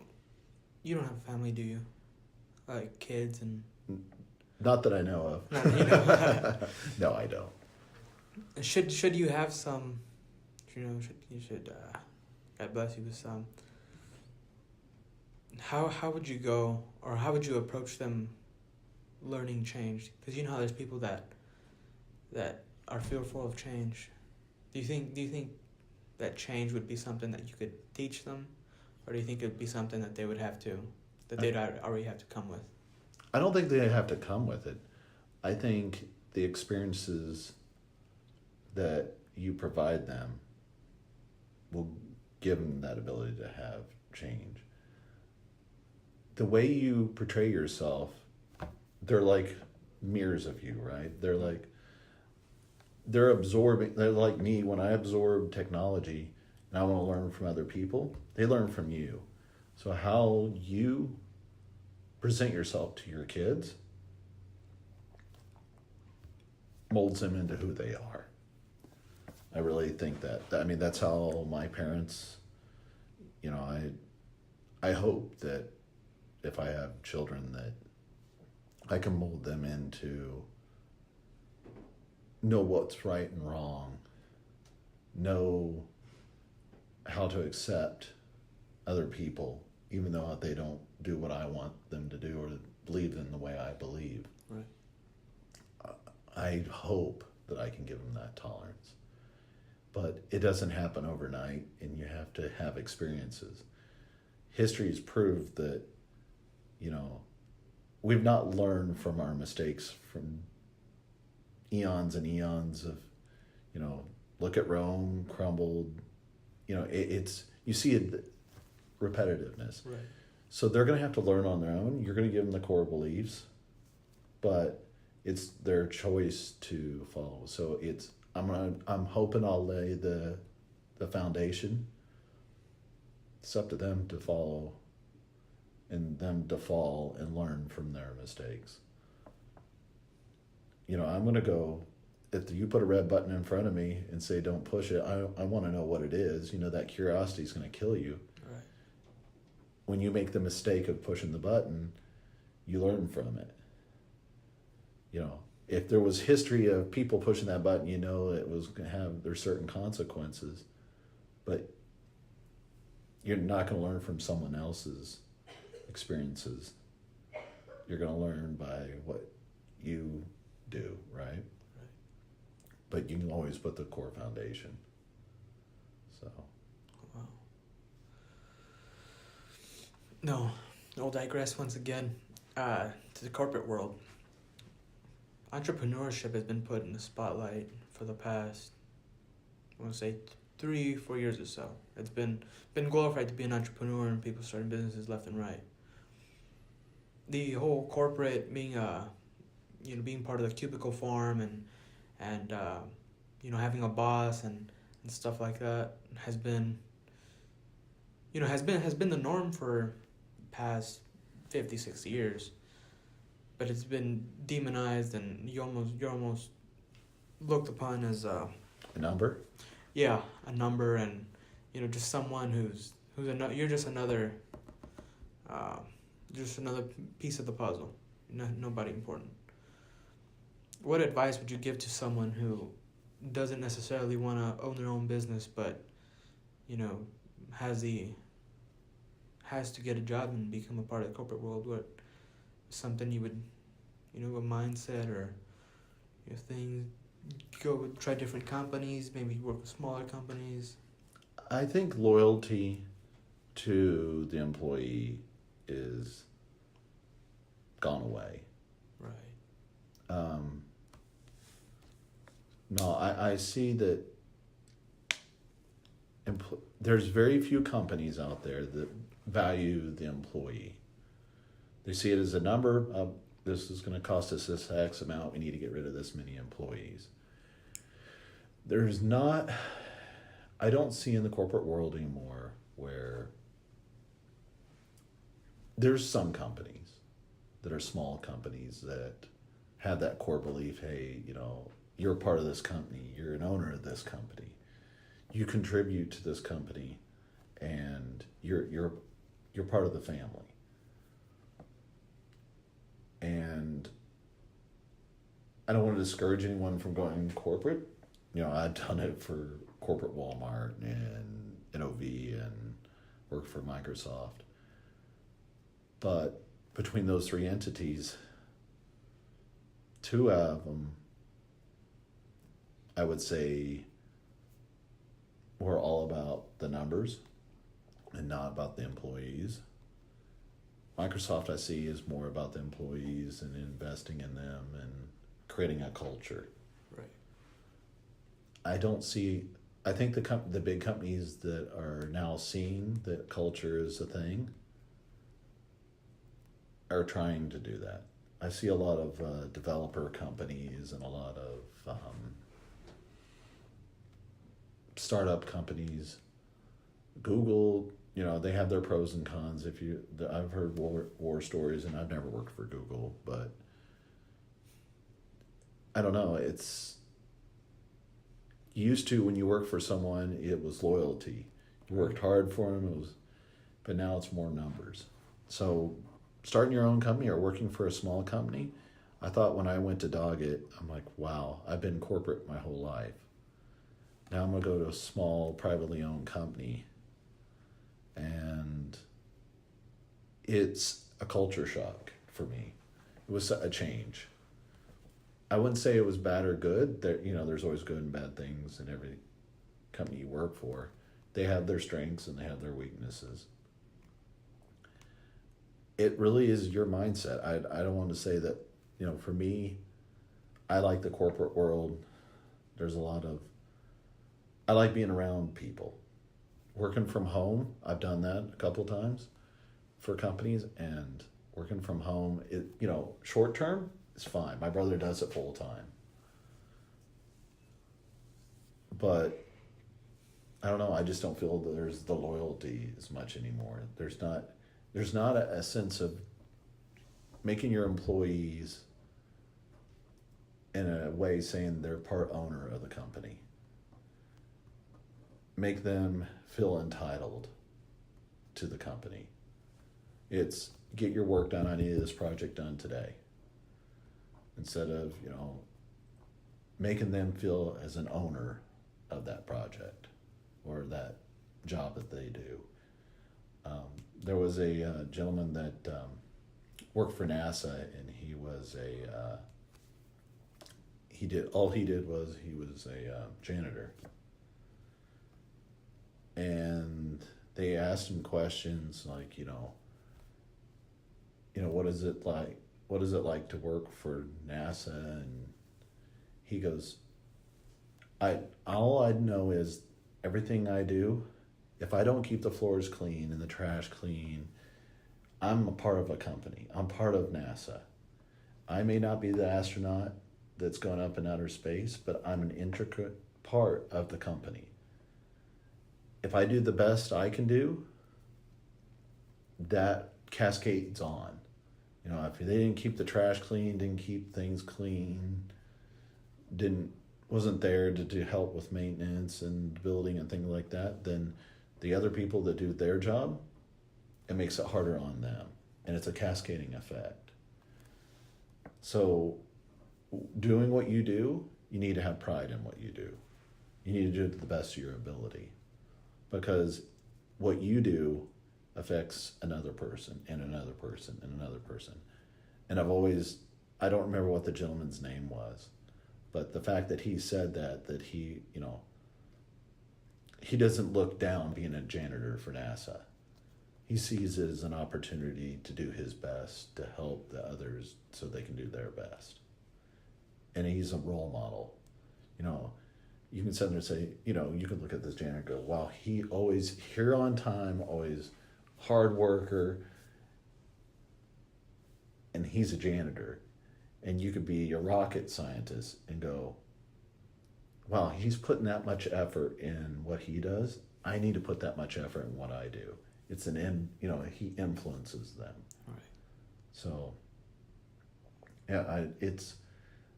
don't have a family, do you? Like kids and... Not that I know of. Not that you know of. No, I don't. Should you have some, you should God bless you with some. How would you go, or how would you approach them learning change? Because how there's people that are fearful of change. Do you think that change would be something that you could teach them, or do you think it would be something that they would have to, they'd already have to come with? I don't think they have to come with it. I think the experiences that you provide them will give them that ability to have change. The way you portray yourself, they're like mirrors of you, right? They're like me. When I absorb technology and I want to learn from other people, they learn from you. So how you present yourself to your kids molds them into who they are. I really think that's how my parents, I hope that if I have children that I can mold them into know what's right and wrong, know how to accept other people, even though they don't do what I want them to do or believe in the way I believe. Right. I hope that I can give them that tolerance. But it doesn't happen overnight, and you have to have experiences. History has proved that, we've not learned from our mistakes from eons and eons of, look at Rome crumbled. You see it, repetitiveness. Right. So they're going to have to learn on their own. You're going to give them the core beliefs, but it's their choice to follow. So I'm hoping I'll lay the foundation. It's up to them to follow and them to fall and learn from their mistakes. I'm going to go, if you put a red button in front of me and say, don't push it, I want to know what it is. That curiosity is going to kill you. Right. When you make the mistake of pushing the button, you learn from it. If there was history of people pushing that button, it was going to have there's certain consequences, but you're not going to learn from someone else's experiences. You're going to learn by what you do, right? But you can always put the core foundation. So. Wow. No, I'll digress once again to the corporate world. Entrepreneurship has been put in the spotlight for the past, 3-4 years or so. It's been glorified to be an entrepreneur, and people starting businesses left and right. the whole corporate being being part of the cubicle farm and having a boss and stuff like that has been has been the norm for past 50, 60 years, but it's been demonized, and you're almost looked upon as A number? a number, and just someone you're just another piece of the puzzle. Nobody important. What advice would you give to someone who doesn't necessarily want to own their own business, but has to get a job and become a part of the corporate world? What something you would a mindset or thing? Go try different companies, maybe work with smaller companies. I think loyalty to the employee is gone away. Right. No, I see that there's very few companies out there that value the employee. They see it as a number of, this is going to cost us this X amount, we need to get rid of this many employees. I don't see in the corporate world anymore where there's some companies that are small companies that have that core belief, hey, you're a part of this company, you're an owner of this company, you contribute to this company, and you're part of the family. And I don't want to discourage anyone from going corporate. I've done it for corporate Walmart and NOV and worked for Microsoft. But between those three entities, two of them, I would say, were all about the numbers and not about the employees. Microsoft, I see, is more about the employees and investing in them and creating a culture. Right. I think the big companies that are now seeing that culture is a thing are trying to do that. I see a lot of developer companies and a lot of startup companies. Google, they have their pros and cons. I've heard war stories, and I've never worked for Google, but I don't know. It's used to, when you work for someone, it was loyalty. You worked hard for them. But now it's more numbers. So starting your own company or working for a small company, I thought when I went to Doggett, I'm like, wow, I've been corporate my whole life. Now I'm going to go to a small, privately owned company. And it's a culture shock for me. It was a change. I wouldn't say it was bad or good. There's always good and bad things in every company you work for. They have their strengths and they have their weaknesses. It really is your mindset. I don't want to say that, for me, I like the corporate world. I like being around people. Working from home, I've done that a couple times for companies, and working from home, short term, it's fine. My brother does it full time. But I don't know, I just don't feel that there's the loyalty as much anymore. There's not a sense of making your employees in a way saying they're part owner of the company. Make them feel entitled to the company. It's get your work done. I need this project done today. Instead of, making them feel as an owner of that project or that job that they do. There was a gentleman that worked for NASA, and he was he was a janitor. And they asked him questions like, what is it like? What is it like to work for NASA? And he goes, all I know is everything I do, if I don't keep the floors clean and the trash clean, I'm a part of a company. I'm part of NASA. I may not be the astronaut that's going up in outer space, but I'm an intricate part of the company. If I do the best I can do, that cascades on. You know, if they didn't keep the trash clean, didn't keep things clean, wasn't there to help with maintenance and building and things like that, then the other people that do their job, it makes it harder on them. And it's a cascading effect. So doing what you do, you need to have pride in what you do. You need to do it to the best of your ability. Because what you do affects another person and another person and another person. And I don't remember what the gentleman's name was, but the fact that he said that he, you know, he doesn't look down being a janitor for NASA. He sees it as an opportunity to do his best to help the others so they can do their best. And he's a role model. You know, you can sit there and say, you know, you can look at this janitor and go, wow, he always here on time, always hard worker, and he's a janitor. And you could be a rocket scientist and go, wow, he's putting that much effort in what he does. I need to put that much effort in what I do. It's he influences them. Right. So, yeah,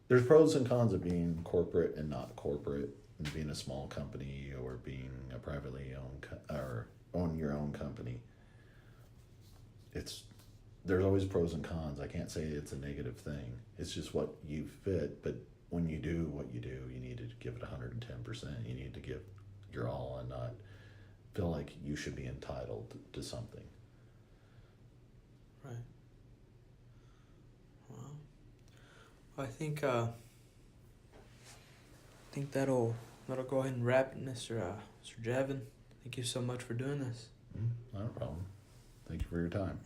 there's pros and cons of being corporate and not corporate, and being a small company or being a privately owned or own your own company. There's always pros and cons. I can't say it's a negative thing. It's just what you fit. But when you do what you do, you need to give it 110%. You need to give your all and not feel like you should be entitled to something. Right. Well, I think that'll go ahead and wrap it, Mr. Javan. Thank you so much for doing this. Not a problem. Thank you for your time.